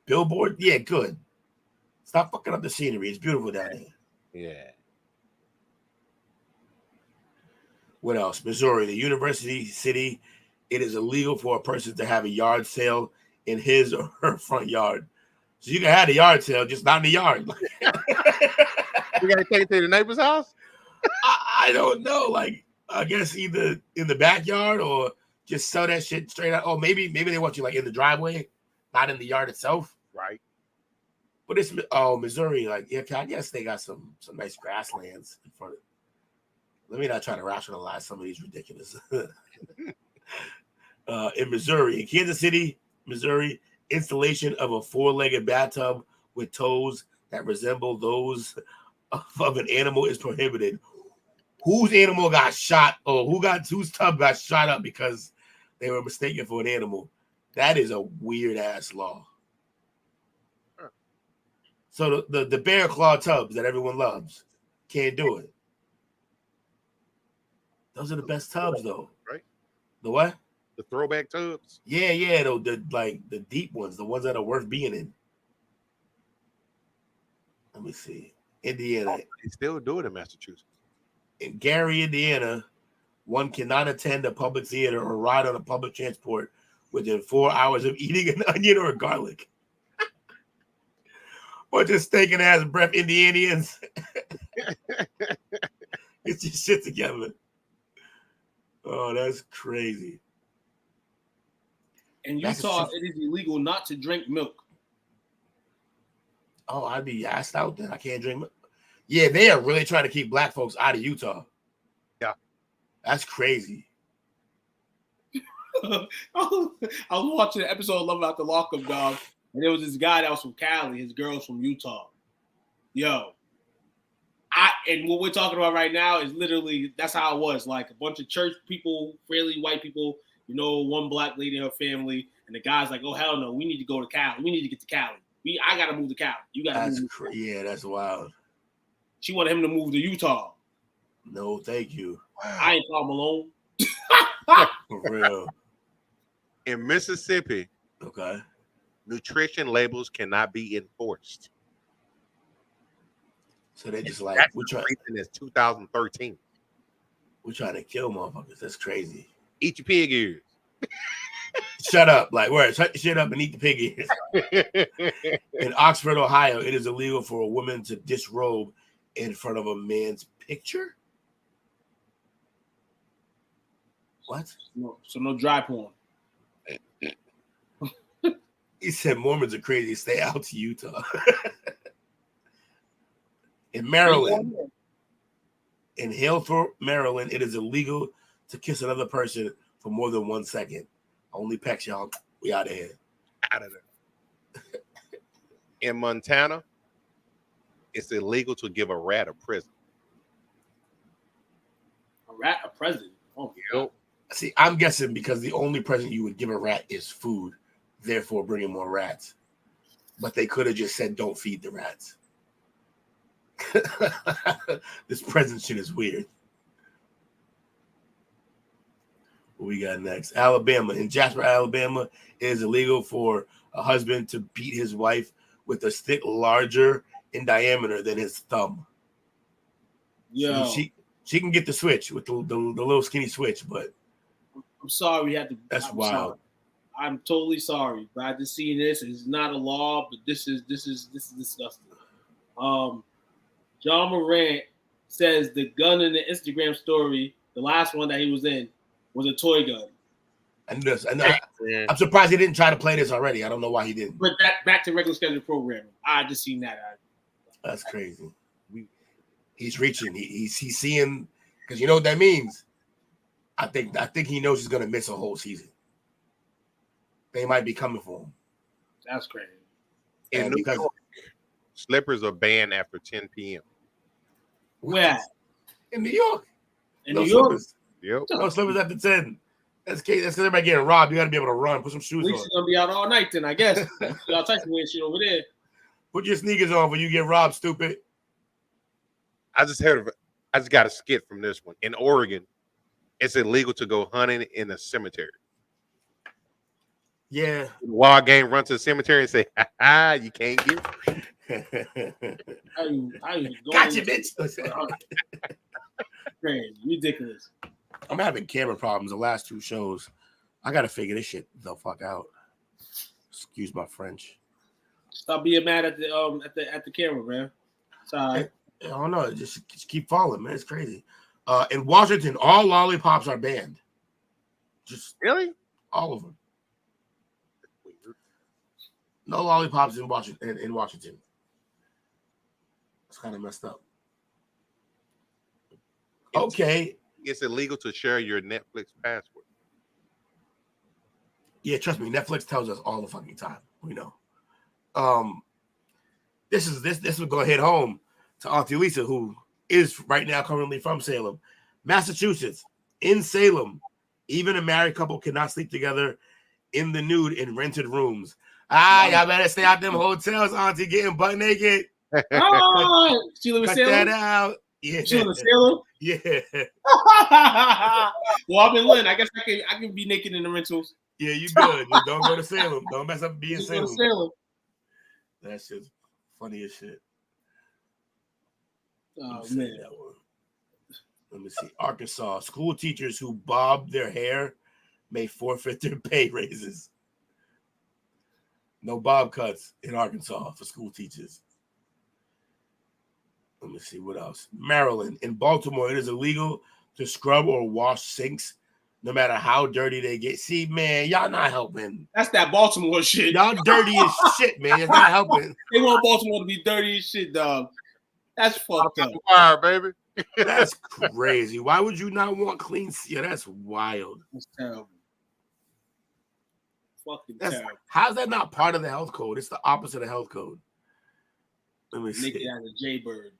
Billboard? Yeah, good. Stop fucking up the scenery. It's beautiful down there. Yeah. What else? Missouri, the university city, it is illegal for a person to have a yard sale in his or her front yard. So you can have a yard sale, just not in the yard. You gotta take it to the neighbor's house? I don't know. Like, I guess either in the backyard or just sell that shit straight out. Oh, maybe they want you like in the driveway, not in the yard itself. Right. But it's Missouri, like, yeah, I guess they got some nice grasslands in front of it. Let me not try to rationalize some of these ridiculous. In Missouri, in Kansas City, Missouri, installation of a 4-legged bathtub with toes that resemble those of an animal is prohibited. Whose animal got shot, or whose tub got shot up because they were mistaken for an animal? That is a weird ass law. So the bear claw tubs that everyone loves can't do it. Those are the best tubs, though. Right? The what? The throwback tubs. Yeah, the deep ones, the ones that are worth being in. Let me see. Indiana. They still do it in Massachusetts. In Gary, Indiana, one cannot attend a public theater or ride on a public transport within 4 hours of eating an onion or a garlic. Or just stinking ass breath Indianians. Get your shit together. Oh, that's crazy. In Utah, it is illegal not to drink milk. Oh, I'd be asked out then. I can't drink milk. Yeah, they are really trying to keep black folks out of Utah. Yeah. That's crazy. I was watching an episode of Love After Lockup, dog, and there was this guy that was from Cali. His girl's from Utah. Yo. And what we're talking about right now is literally, that's how it was. Like a bunch of church people, fairly white people, one black lady and her family, and the guy's like, oh, hell no, we need to go to Cali. We need to get to Cali. I got to move to Cali. You got to move. Yeah, that's wild. She wanted him to move to Utah. No, thank you. I ain't Paul Malone. For real. In Mississippi, okay, nutrition labels cannot be enforced. So they just like, we're trying. It's 2013. We're trying to kill motherfuckers. That's crazy. Eat your pig ears. Shut up. Like, where? Shut your shit up and eat the pig ears. In Oxford, Ohio, it is illegal for a woman to disrobe in front of a man's picture. What? So no dry porn. He said Mormons are crazy. Stay out to Utah. In Maryland, in Halethorpe, Maryland, it is illegal to kiss another person for more than 1 second. Only pecs, y'all. We out of here. Out of there. In Montana, it's illegal to give a rat a present. A rat a present? Oh, Yep. See, I'm guessing because the only present you would give a rat is food, therefore bringing more rats. But they could have just said, don't feed the rats. This present shit is weird. What we got next? Alabama. In Jasper, Alabama, it is illegal for a husband to beat his wife with a stick larger in diameter than his thumb. Yeah. So she can get the switch with the little skinny switch, but I'm sorry. That's wild. Sorry. I'm totally sorry, but I just seen this. It's not a law, but this is disgusting. John Morant says the gun in the Instagram story, the last one that he was in, was a toy gun. And I'm surprised he didn't try to play this already. I don't know why he didn't. But back to regular schedule programming. I just seen that. That's crazy. He's reaching. He's seeing, because you know what that means. I think he knows he's gonna miss a whole season. They might be coming for him. That's crazy. In New York, slippers are banned after 10 p.m. Where? In New York. In New York? Slippers. Yep. No slippers after 10. That's because everybody getting robbed. You got to be able to run. Put some shoes At least on. it's gonna be out all night then, I guess. Y'all Tyson weird shit over there. Put your sneakers on when you get robbed, stupid. I just got a skit from this one. In Oregon, it's illegal to go hunting in a cemetery. Yeah. Wild game run to the cemetery and say, "Ha ha, you can't get it." How you Gotcha, bitch. Crazy, ridiculous. I'm having camera problems the last two shows. I gotta figure this shit the fuck out. Excuse my French. Stop being mad at the camera, man. Sorry. I don't know. Just keep falling, man. It's crazy. In Washington, all lollipops are banned. Just really, all of them. No lollipops in Washington. It's kind of messed up. Okay. It's illegal to share your Netflix password. Yeah, trust me. Netflix tells us all the fucking time. We know. This will go hit home to Auntie Lisa, who is right now currently from Salem, Massachusetts. In Salem, even a married couple cannot sleep together in the nude in rented rooms. Y'all better stay out them hotels, Auntie, getting butt naked. Oh, she live in Cut Salem? that out. Yeah. She live in Salem? Yeah. Well, I'm in Lynn. I guess I can be naked in the rentals. Yeah, you good. Just don't go to Salem. Don't mess up being Just Salem. go to Salem. That shit's funny as shit. Oh, man. That one. Let me see. Arkansas. School teachers who bob their hair may forfeit their pay raises. No bob cuts in Arkansas for school teachers. Let me see what else. Maryland. In Baltimore, it is illegal to scrub or wash sinks no matter how dirty they get. See, man, y'all not helping. That's that Baltimore shit. Y'all dirty as shit, man. It's not helping. They want Baltimore to be dirty as shit, dog. That's fucked up. Fire, baby. That's crazy. Why would you not want clean? Yeah, that's wild. That's terrible. Fucking terrible. How's that not part of the health code? It's the opposite of health code. Let me see. Naked as a jaybird.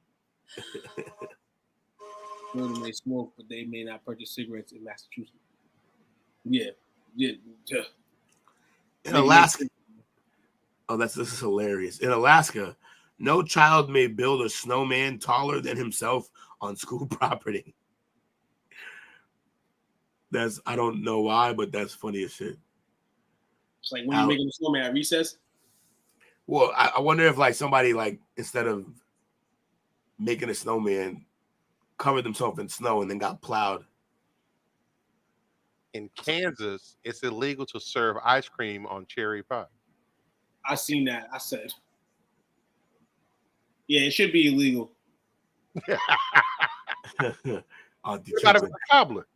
Children may smoke, but they may not purchase cigarettes in Massachusetts. Yeah. In Alaska. Oh, this is hilarious. In Alaska, no child may build a snowman taller than himself on school property. I don't know why, but that's funny as shit. It's like when you're making a snowman at recess. Well, I wonder if like somebody like instead of making a snowman, covered themselves in snow and then got plowed. In Kansas, it's illegal to serve ice cream on cherry pie. I seen that. I said, yeah, it should be illegal. Cobbler.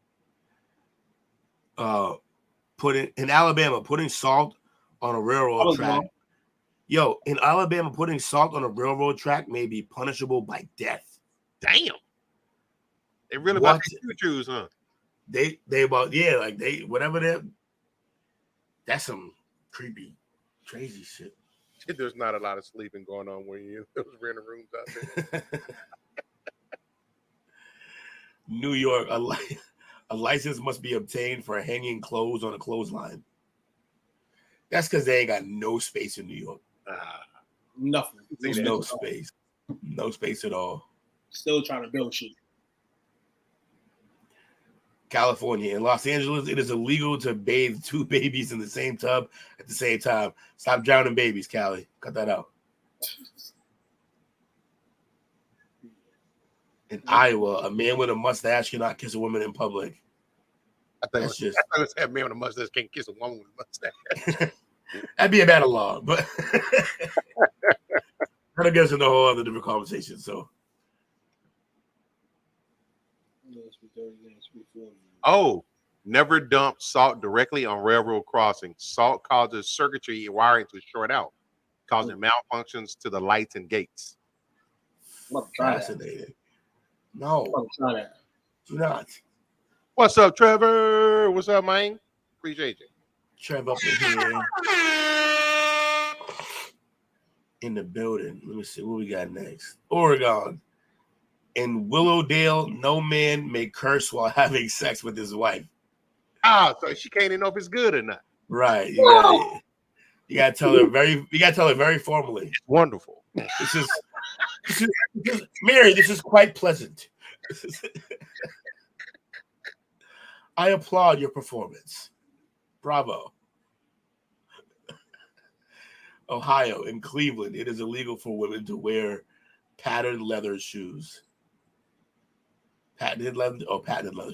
In Alabama, putting salt on a railroad track. Wrong. Yo, in Alabama, putting salt on a railroad track may be punishable by death. Damn. They really about to choose, huh? They about like they whatever they're. That's some creepy, crazy shit. There's not a lot of sleeping going on when you those rental rooms out there. New York, a license must be obtained for hanging clothes on a clothesline. That's because they ain't got no space in New York. Nothing. There's no space. No space at all. Still trying to build shit. California. In Los Angeles, it is illegal to bathe two babies in the same tub at the same time. Stop drowning babies, Cali. Cut that out. In Iowa, a man with a mustache cannot kiss a woman in public. I thought a man with a mustache can't kiss a woman with a mustache. That'd be a bad law, but that'll get us into a whole other different conversation. So, oh, never dump salt directly on railroad crossings. Salt causes circuitry wiring to short out, causing malfunctions to the lights and gates. Fascinating. No, do not. What's up, Trevor? What's up, man? Appreciate you. Trevor up in here in the building. Let me see what we got next. Oregon. In Willowdale, no man may curse while having sex with his wife. Ah, so she can't even know if it's good or not. Right. You gotta tell her very formally. It's wonderful. This is Mary, this is quite pleasant. I applaud your performance. Bravo. Ohio, in Cleveland, it is illegal for women to wear patterned leather shoes. Patented leather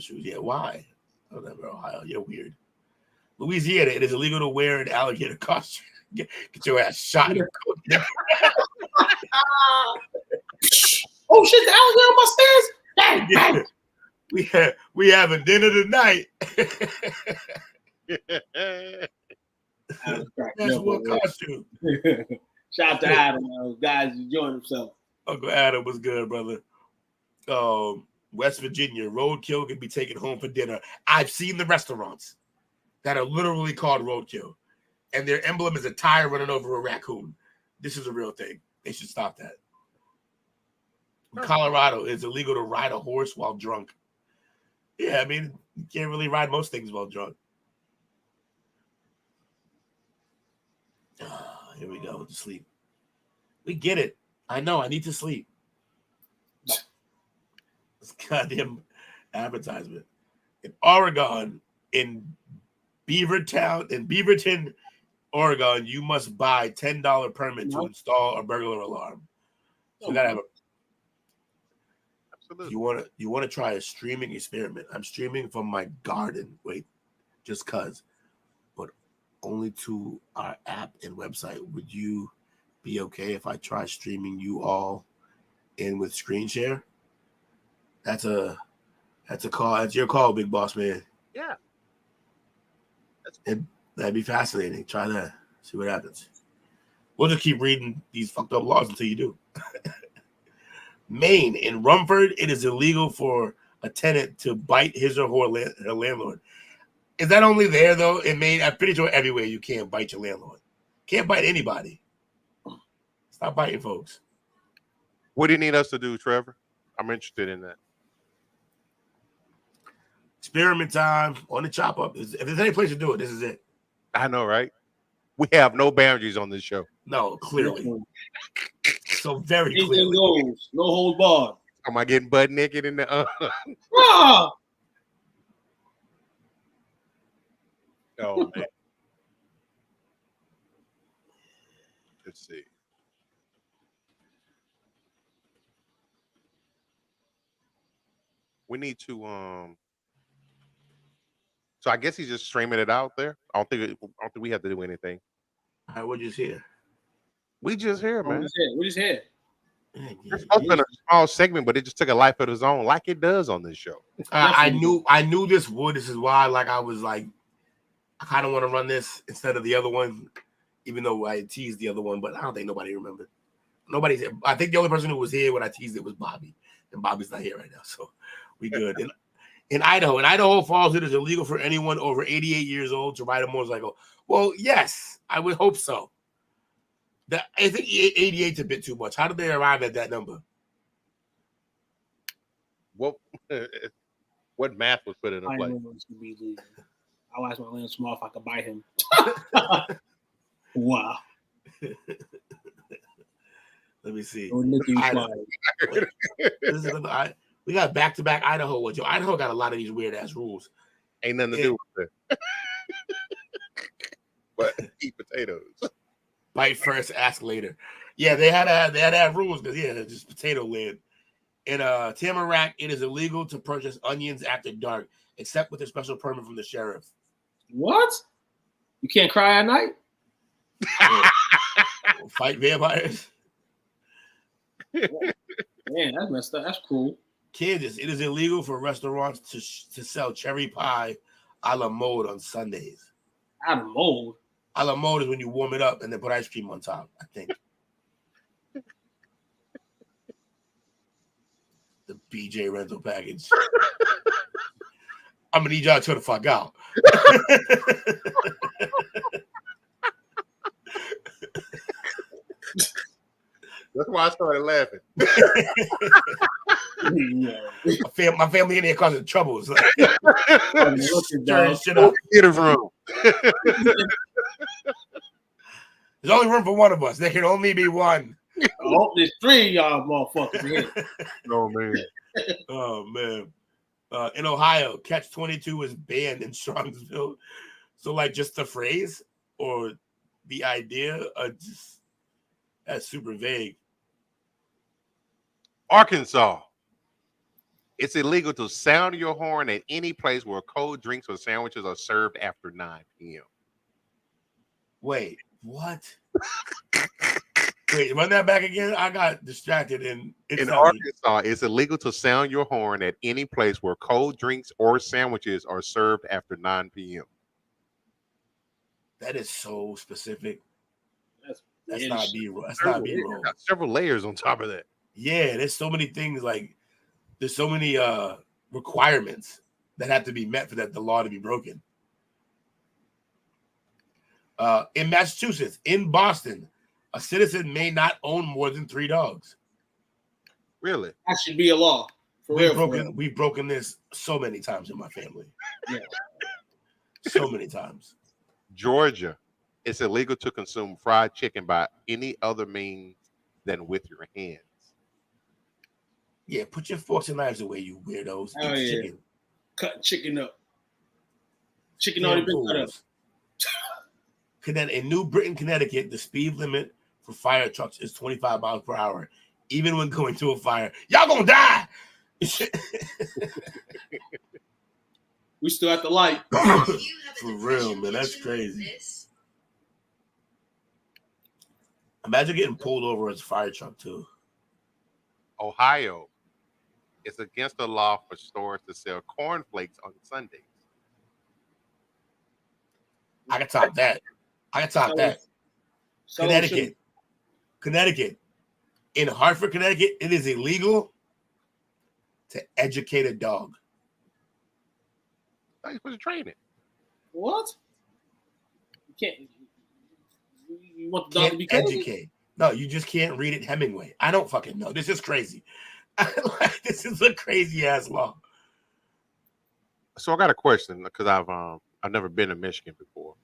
shoes. Yeah, why? Whatever, Ohio. You're weird. Louisiana, it is illegal to wear an alligator costume. Get your ass shot. Oh shit, the alligator on my stairs. Dang, dang. We having dinner tonight. That's what costume. Shout out to Adam, guys enjoying themselves. Uncle Adam was good, brother. West Virginia, roadkill can be taken home for dinner. I've seen the restaurants that are literally called roadkill, and their emblem is a tire running over a raccoon. This is a real thing. They should stop that. In Colorado, it's illegal to ride a horse while drunk. Yeah, I mean, you can't really ride most things while drunk. Here we go with the sleep. We get it. I know. I need to sleep. This goddamn advertisement. In Oregon, in Beaverton, Oregon, you must buy $10 permit to install a burglar alarm. So you gotta have a. Absolutely. You want to try a streaming experiment? I'm streaming from my garden. Wait, just cause, but only to our app and website. Would you be okay if I try streaming you all in with screen share? That's a call. That's your call, big boss man. Yeah. That'd be fascinating. Try that. See what happens. We'll just keep reading these fucked up laws until you do. Maine, in Rumford, it is illegal for a tenant to bite his or her landlord. Is that only there, though? In Maine, I'm pretty sure everywhere you can't bite your landlord. Can't bite anybody. Stop biting folks. What do you need us to do, Trevor? I'm interested in that. Experiment time on the chop up. If there's any place to do it, this is it. I know, right? We have no boundaries on this show. No, clearly. So very clearly. Goes. No hold barred. Am I getting butt naked in the Oh man. Let's see. We need to so I guess he's just streaming it out there. I don't think we have to do anything. All right, we're just here. We just here, man. We're just here. It's been a small segment, but it just took a life of its own, like it does on this show. I knew this would. This is why, I was like, I kind of want to run this instead of the other one, even though I teased the other one. But I don't think nobody remembered. I think the only person who was here when I teased it was Bobby, and Bobby's not here right now, so we good. In Idaho falls it is illegal for anyone over 88 years old to ride a motorcycle. Well, yes, I would hope so. I think 88 is a bit too much. How did they arrive at that number? What math was put into I play? know it's gonna be legal. I'll ask my land small if I could buy him. Wow. Let me see. We got back-to-back Idaho ones. Yo, Idaho got a lot of these weird-ass rules. Ain't nothing to do with it. But eat potatoes. Bite first, ask later. Yeah, they had to have rules because it's just potato land. In Tamarack, it is illegal to purchase onions after dark, except with a special permit from the sheriff. What? You can't cry at night? Fight vampires. Man, that's messed up. That's cool. Kansas, it is illegal for restaurants to sell cherry pie a la mode on Sundays. A la mode? A la mode is when you warm it up and then put ice cream on top, I think. The BJ rental package. I'm gonna need y'all to chill the fuck out. That's why I started laughing. My family in there causing troubles. Stirring shit up. Get it from. There's only room for one of us. There can only be one. Oh, there's 3 of y'all motherfuckers here. Oh man. Oh man. In Ohio, Catch 22 is banned in Strongsville. So, like, just the phrase or the idea, that's super vague. Arkansas. It's illegal to sound your horn at any place where cold drinks or sandwiches are served after 9 p.m. Wait, what? Wait, run that back again. I got distracted. In Arkansas, it's illegal to sound your horn at any place where cold drinks or sandwiches are served after 9 p.m. That is so specific. That's Yeah, not B-roll. That's not B-roll. Got several layers on top of that. Yeah, there's so many things, like there's so many requirements that have to be met for the law to be broken. In Massachusetts, in Boston, a citizen may not own more than 3 dogs. Really? That should be a law. We've broken this so many times in my family. Yeah. So many times. Georgia, it's illegal to consume fried chicken by any other means than with your hands. Yeah, put your forks and knives away, you weirdos. Oh, Eat yeah. chicken. Cutting chicken up. Chicken already been cut up. In New Britain, Connecticut, the speed limit for fire trucks is 25 miles per hour. Even when going to a fire, y'all gonna die. We still at the light. For real, man. That's crazy. Imagine getting pulled over as a fire truck, too. Ohio, it's against the law for stores to sell cornflakes on Sundays. I can top that. Connecticut. In Hartford, Connecticut, it is illegal to educate a dog. You're supposed to train it. What? You can't. You want the dog to be educate? No, you just can't read it Hemingway. I don't fucking know. This is crazy. This is a crazy ass law. So I got a question because I've never been to Michigan before.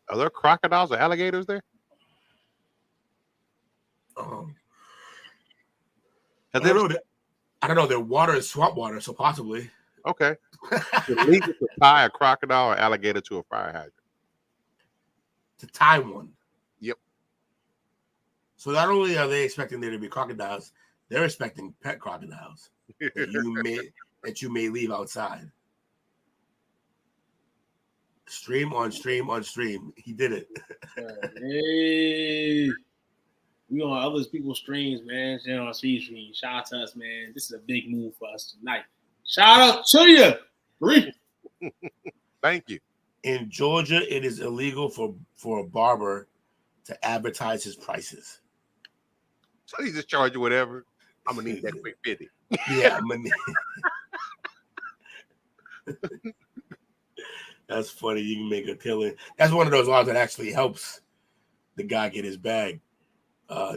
Are there crocodiles or alligators there? I don't know. Their water is swamp water, so possibly. Okay. It's illegal to tie a crocodile or alligator to a fire hydrant. To tie one. Yep. So not only are they expecting there to be crocodiles, they're expecting pet crocodiles that you may leave outside. Stream on stream on stream. He did it. Hey, we on other people's streams, man. On stream. Shout out to us, man. This is a big move for us tonight. Shout out to you. Thank you. In Georgia, it is illegal for a barber to advertise his prices. So he just charge you whatever. I'm gonna need that quick 50. Yeah, I'm gonna need. That's funny. You can make a killing. That's one of those laws that actually helps the guy get his bag.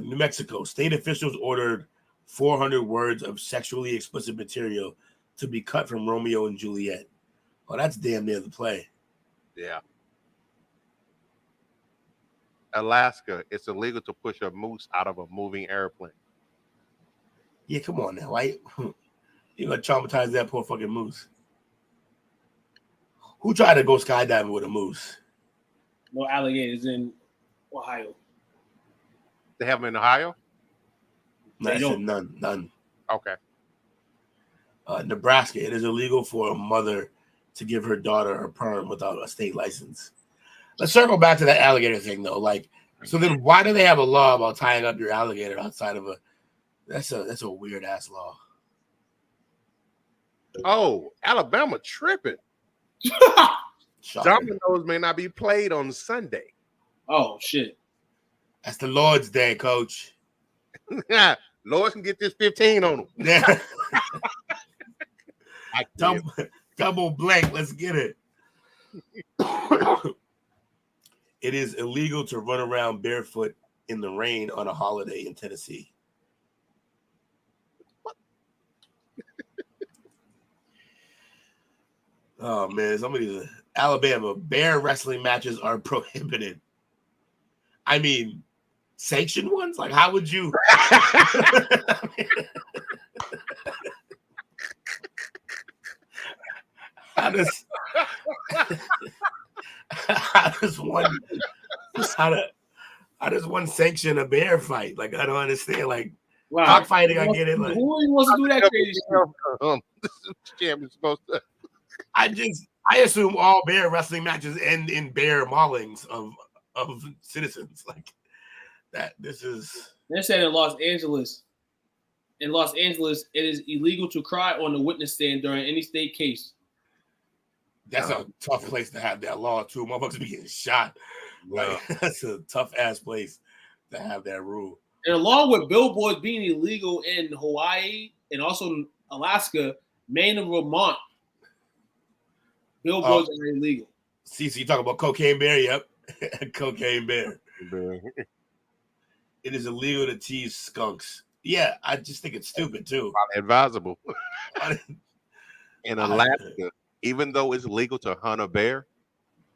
New Mexico state officials ordered 400 words of sexually explicit material to be cut from Romeo and Juliet. Oh, that's damn near the play. Yeah. Alaska, it's illegal to push a moose out of a moving airplane. Yeah, come on now. Why you gonna traumatize that poor fucking moose? Who tried to go skydiving with a moose? No alligators in Ohio. They have them in Ohio? No, I said none. Okay. Nebraska, it is illegal for a mother to give her daughter her perm without a state license. Let's circle back to that alligator thing, though. Like, so then why do they have a law about tying up your alligator outside of a? That's a weird ass law. Oh, Alabama tripping. Dominoes may not be played on Sunday. Oh shit. That's the Lord's Day, Coach. Yeah, Lord can get this 15 on them. Yeah. double blank. Let's get it. It is illegal to run around barefoot in the rain on a holiday in Tennessee. Oh man, some of these Alabama bear wrestling matches are prohibited. I mean, sanctioned ones? Like, how would you? How does one sanction a bear fight? Like, I don't understand. Like, cockfighting, I get it. Like, who wants to do that crazy shit? Champion's supposed to. I assume all bear wrestling matches end in bear maulings of citizens. Like that. This is. They said in Los Angeles. In Los Angeles, it is illegal to cry on the witness stand during any state case. That's a tough place to have that law too. Motherfuckers be getting shot. Like that's a tough ass place to have that rule. And along with billboards being illegal in Hawaii and also Alaska, Maine and Vermont, billboards are illegal. See, so you talk about cocaine bear? Yep, cocaine bear. It is illegal to tease skunks. Yeah, I just think it's stupid too. Advisable. In Alaska, even though it's legal to hunt a bear,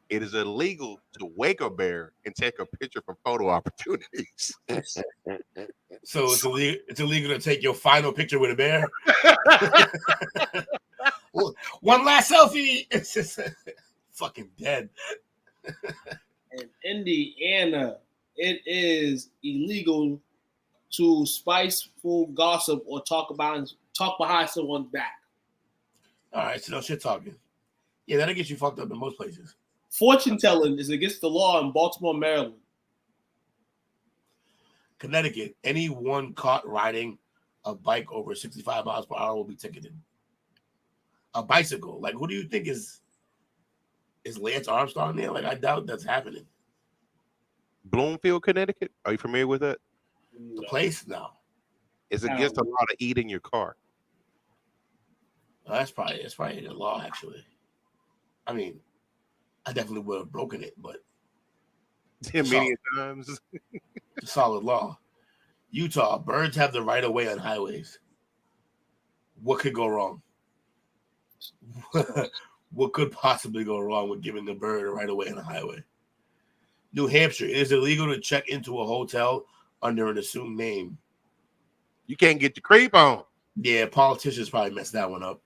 it is illegal to wake a bear and take a picture for photo opportunities. So it's illegal to take your final picture with a bear. One last selfie. It's just fucking dead. In Indiana, it is illegal to spiteful gossip or talk behind someone's back. All right, so no shit talking. Yeah, that'll get you fucked up in most places. Fortune telling is against the law in Baltimore, Maryland. Connecticut, anyone caught riding a bike over 65 miles per hour will be ticketed. A bicycle, like who do you think is Lance Armstrong there? Like I doubt that's happening. Bloomfield, Connecticut. Are you familiar with that? The place? No. It's against the law to eat in your car. That's probably the law, actually. I mean, I definitely would have broken it, but 10 million times. It's a solid law. Utah, birds have the right of way on highways. What could go wrong? What could possibly go wrong with giving the bird a right of way on a highway? New Hampshire, it is illegal to check into a hotel under an assumed name. You can't get your creep on. Yeah, politicians probably messed that one up.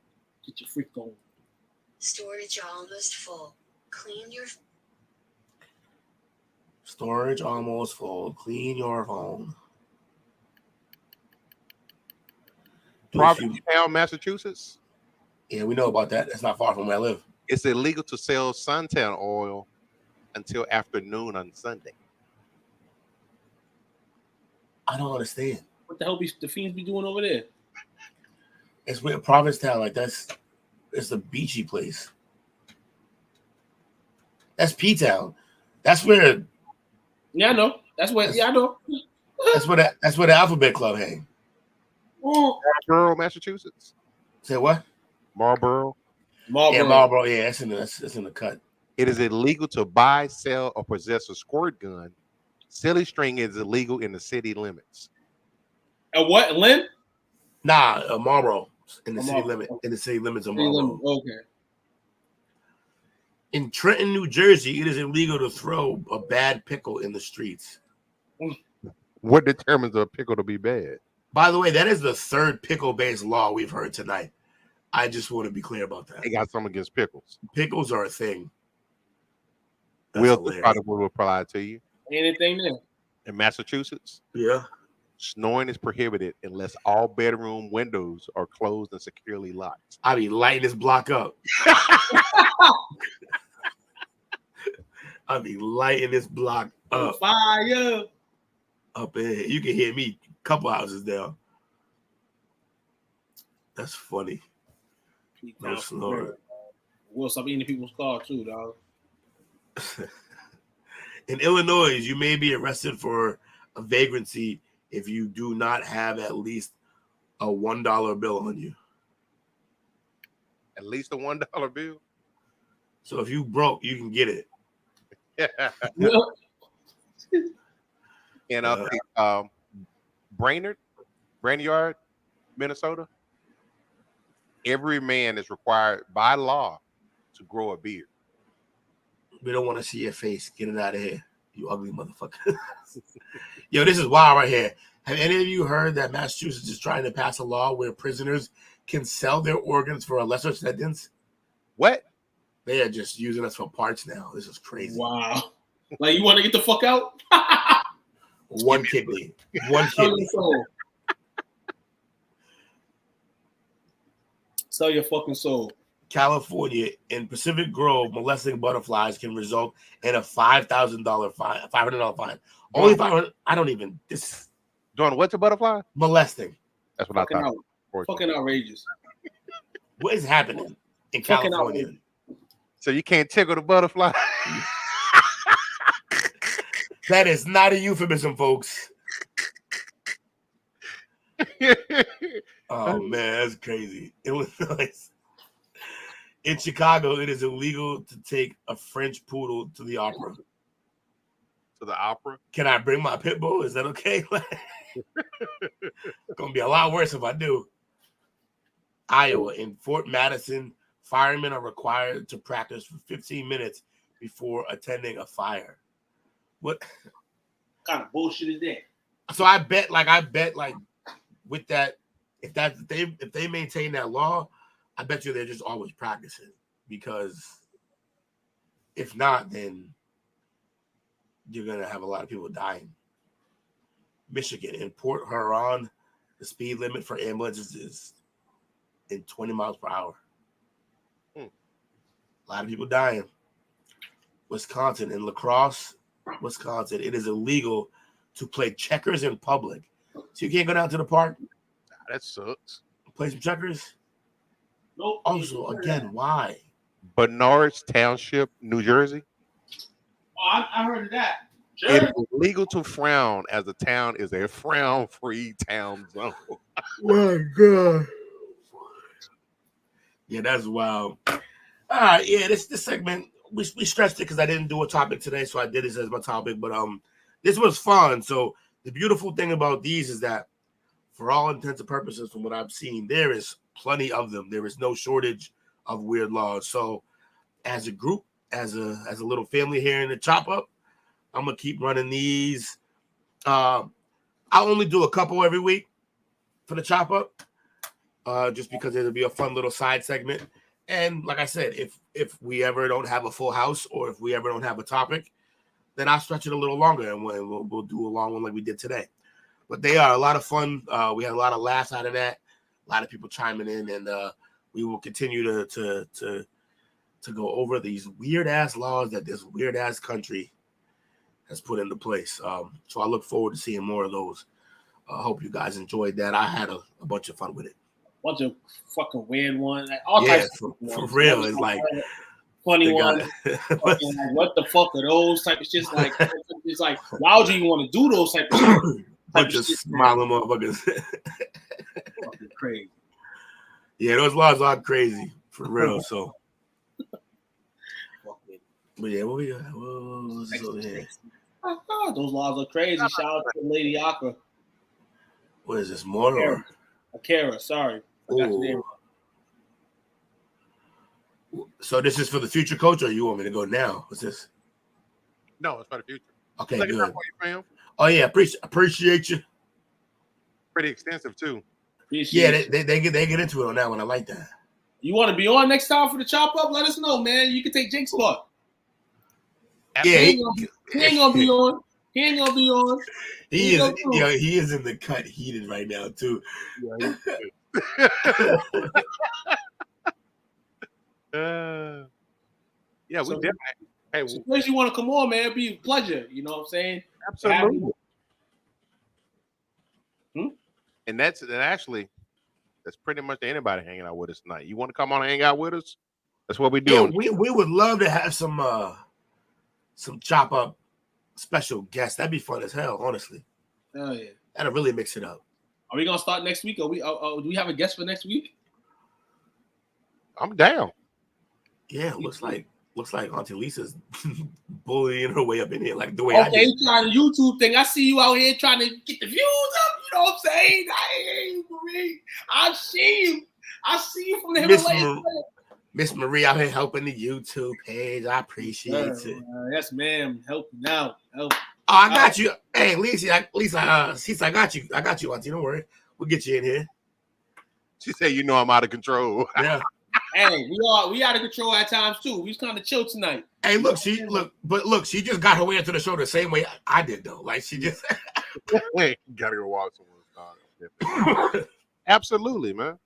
Get your freak on. Storage almost full. Clean your. Storage almost full. Clean your phone. Provincetown, Massachusetts. Yeah, we know about that. That's not far from where I live. It's illegal to sell suntan oil until afternoon on Sunday. I don't understand. What the hell the fiends be doing over there? It's where Provincetown, like it's a beachy place. That's P-Town. That's where. Yeah, I know. That's where. Yeah, I know. That's where the Alphabet Club hang. Oh. Marlboro, Massachusetts. Say what? Marlboro. Yeah, Marlboro. Yeah, that's in the cut. It is illegal to buy, sell, or possess a squirt gun. Silly string is illegal in the city limits. A what, Lynn? Nah, Marlboro in the city limit. In the city limits of Marlboro. Okay. In Trenton, New Jersey, it is illegal to throw a bad pickle in the streets. What determines a pickle to be bad? By the way, that is the third pickle-based law we've heard tonight. I just want to be clear about that. They got something against pickles. Pickles are a thing. That's Will hilarious. this product will apply to you? Anything there? In Massachusetts, Yeah. snoring is prohibited unless all bedroom windows are closed and securely locked. I be lighting this block up. I be lighting this block up. Fire. Up in here. You can hear me a couple houses down. That's funny. No snoring. We'll stop eating people's car too, dog. In Illinois, you may be arrested for a vagrancy if you do not have at least a $1 bill on you. At least a $1 bill? So if you broke, you can get it. And Brainerd, Minnesota, every man is required by law to grow a beard. We don't want to see your face. Get it out of here, you ugly motherfucker. Yo, this is wild right here. Have any of you heard that Massachusetts is trying to pass a law where prisoners can sell their organs for a lesser sentence? What? They are just using us for parts now. This is crazy. Wow. Like, you want to get the fuck out? One kidney. One kidney. Sell your fucking soul. California, in Pacific Grove, molesting butterflies can result in a $5,000 fine, $500 fine. Only $500. I don't even. This doing what's a butterfly? Molesting. That's what fucking I thought. Fucking outrageous. What is happening in California? So you can't tickle the butterfly? That is not a euphemism, folks. Oh man, that's crazy. Illinois. In Chicago, it is illegal to take a French poodle to the opera. To the opera? Can I bring my pit bull? Is that okay? It's gonna be a lot worse if I do. Iowa, in Fort Madison, firemen are required to practice for 15 minutes before attending a fire. What kind of bullshit is that? So I bet with that, if they maintain that law, I bet you they're just always practicing, because if not, then you're gonna have a lot of people dying. Michigan, in Port Huron, the speed limit for ambulances is in 20 miles per hour. A lot of people dying. Wisconsin, in La Crosse, Wisconsin, it is illegal to play checkers in public. So you can't go down to the park. That sucks. Play some checkers. Nope. Also, again, why? Bernard Township, New Jersey. Oh, I heard of that. Sure. It is legal to frown, as the town is a frown-free town zone. My God. Yeah, that's wild. All right, yeah, this segment, we stressed it because I didn't do a topic today, so I did this as my topic. But this was fun. So the beautiful thing about these is that, for all intents and purposes, from what I've seen, there is plenty of them. There is no shortage of weird laws. So as a group, as a little family here in the Chop Up, I'm gonna keep running these. I'll only do a couple every week for the Chop Up, just because it'll be a fun little side segment. And like I said, if we ever don't have a full house, or if we ever don't have a topic, then I'll stretch it a little longer, and we'll do a long one like we did today. But they are a lot of fun. We had a lot of laughs out of that. A lot of people chiming in, and we will continue to go over these weird ass laws that this weird ass country has put into place. So I look forward to seeing more of those. I hope you guys enjoyed that. I had a bunch of fun with it. Bunch of fucking weird ones. Like, all types of for real. It's like funny ones. Like, what the fuck are those type of shits? Like, it's like, why would you even want to do those type of shit? Bunch of smiling motherfuckers. Fucking crazy. Yeah, those laws are crazy for real. So But yeah, what we got? What's over here? Those laws are crazy. Shout out to Lady Aka. What is this? More? Akira, sorry. I got your name wrong. So this is for the future coach, or you want me to go now? What's this? No, it's for the future. Okay, Look good. at that for you, fam. Oh yeah, appreciate you. Pretty extensive too. Yeah, they get into it on that one. I like that. You want to be on next time for the chop up? Let us know, man. You can take Jake's spot. Yeah, he ain't gonna be on. He ain't gonna be on. He is in the cut heated right now too. Yeah, we definitely. Hey, so if you want to come on, man, it'd be a pleasure. You know what I'm saying? Absolutely. And that's pretty much anybody hanging out with us tonight. You want to come on and hang out with us? That's what we're doing. Yeah, we would love to have some chop up special guests. That'd be fun as hell, honestly. Oh yeah, that'll really mix it up. Are we gonna start next week? Do we have a guest for next week? I'm down. Yeah, looks like Auntie Lisa's bullying her way up in here, like the way I did. Okay, trying the YouTube thing. I see you out here trying to get the views up. You know what I'm saying? I see you from the Himalayas. Miss Marie out here helping the YouTube page. I appreciate it. Yes, ma'am. Helping out. I got you. Hey, Lisa, I got you. I got you, Auntie. Don't worry. We'll get you in here. She said, "You know I'm out of control." Yeah. Hey, we out of control at times too. We was kind of chill tonight. Hey, look, she just got her way into the show the same way I did though. Like she just gotta go watch someone. Absolutely, man.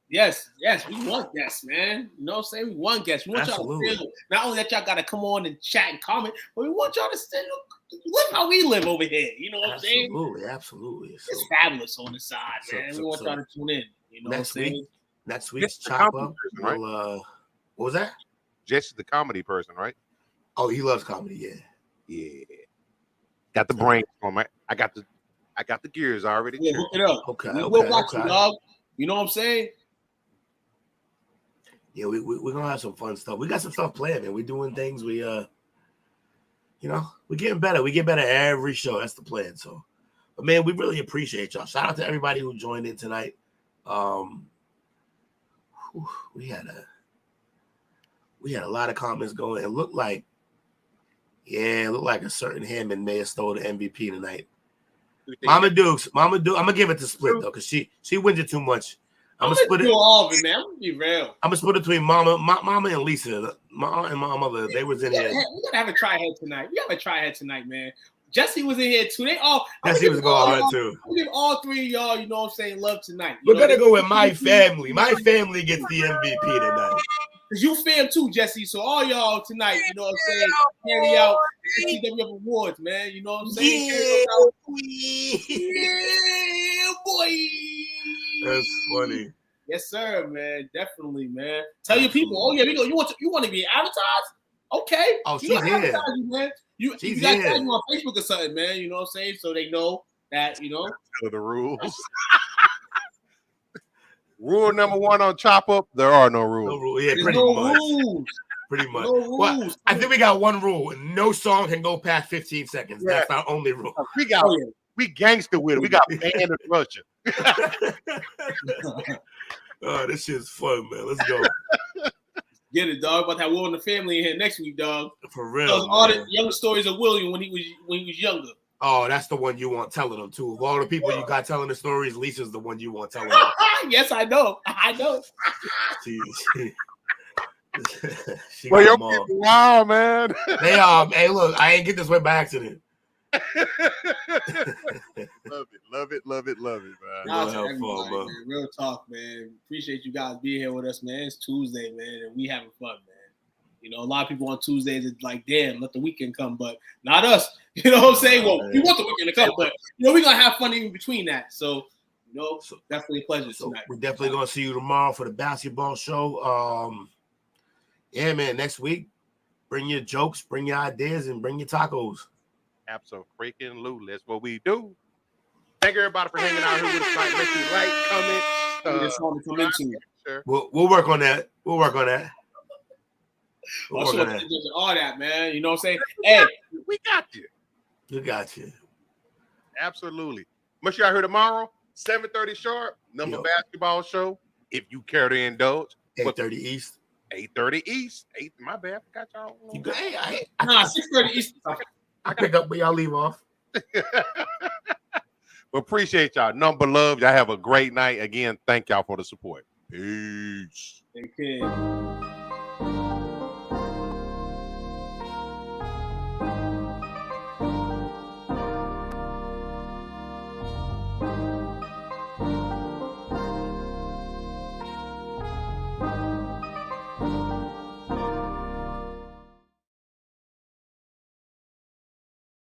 Yes, we want guests, man. You know what I'm saying? We want guests. We want y'all to feel not only that y'all gotta come on and chat and comment, but we want y'all to still live how we live over here. You know what I'm saying? Absolutely. It's fabulous on the side, man. We want y'all to tune in. You know what I'm saying? Next week's chop up. Right? What was that? Jesse's the comedy person, right? Oh, he loves comedy. Yeah. Got the brain for me. I got the gears already. Yeah, hook it up. Okay. We'll watch you, dog. You know what I'm saying? Yeah, we're gonna have some fun stuff. We got some stuff planned, man. We're doing things. We're getting better. We get better every show. That's the plan. So, but man, we really appreciate y'all. Shout out to everybody who joined in tonight. We had a lot of comments going. It looked like a certain Hammond may have stole the MVP tonight. Mama Dukes. I'm gonna give it to Split though, because she wins it too much. I'm gonna split it. All of it, man. I'm gonna be real. I'm gonna split it between Mama and Lisa. My aunt and my mother. They was in here. We gotta have a try-head tonight. We gotta try head tonight, man. Jesse was in here too. Jesse was going hard too. I'm gonna give all three of y'all, you know what I'm saying, love tonight. We're gonna go with my family. My family gets the MVP tonight. Because you fam too, Jesse. So all y'all tonight, you know what I'm saying, carry out the CWF awards, man. You know what I'm saying? Yeah, boy. That's funny. Yes, sir, man. Definitely, man. Tell your people. Oh yeah, you want to be advertised? Okay. Oh, she's here. Man. You got to tag you on Facebook or something, man. You know what I'm saying? So they know that, you know. The rules. Rule number 1 on chop up: there are no rules. No rule. Yeah, There's pretty no much. rules. Pretty much. No rules. Well, I think we got one rule: no song can go past 15 seconds. Yeah. That's our only rule. We gangster with it. We got banned in Russia. Oh, this shit's fun, man. Let's go. Get it, dog. About that Will in the Family in here next week, dog. For real. All the young stories of William when he was younger. Oh, that's the one you want telling them too. Of all the people you got telling the stories, Lisa's the one you want telling them. Yes, I know. Well, your people wild, man. They are. Hey, look, I ain't get this way by accident. Love it, man. Real talk, man. Appreciate you guys being here with us, man. It's Tuesday, man, and we having fun, man. You know, a lot of people on Tuesdays it's like, damn, let the weekend come, but not us. You know what I'm saying? Well, we want the weekend to come, but you know, we're gonna have fun even between that. So, you know, definitely a pleasure tonight. We're definitely gonna see you tomorrow for the basketball show. Yeah, man. Next week, bring your jokes, bring your ideas, and bring your tacos. Absolutely. That's what we do. Thank everybody for hanging out here with us tonight. Make sure you like, comment. We'll work on that. I just want to do all that, man. You know what I'm saying? Hey, we got you. We got you. Absolutely. Make sure y'all here tomorrow, 7:30 sharp. Number basketball show. If you care to indulge. 8:30 East. 8:30 East. My bad. Got y'all. You got, hey, 6:30 East. I pick up where y'all leave off. Well, appreciate y'all. Number love. Y'all have a great night. Again, thank y'all for the support. Peace. Take care.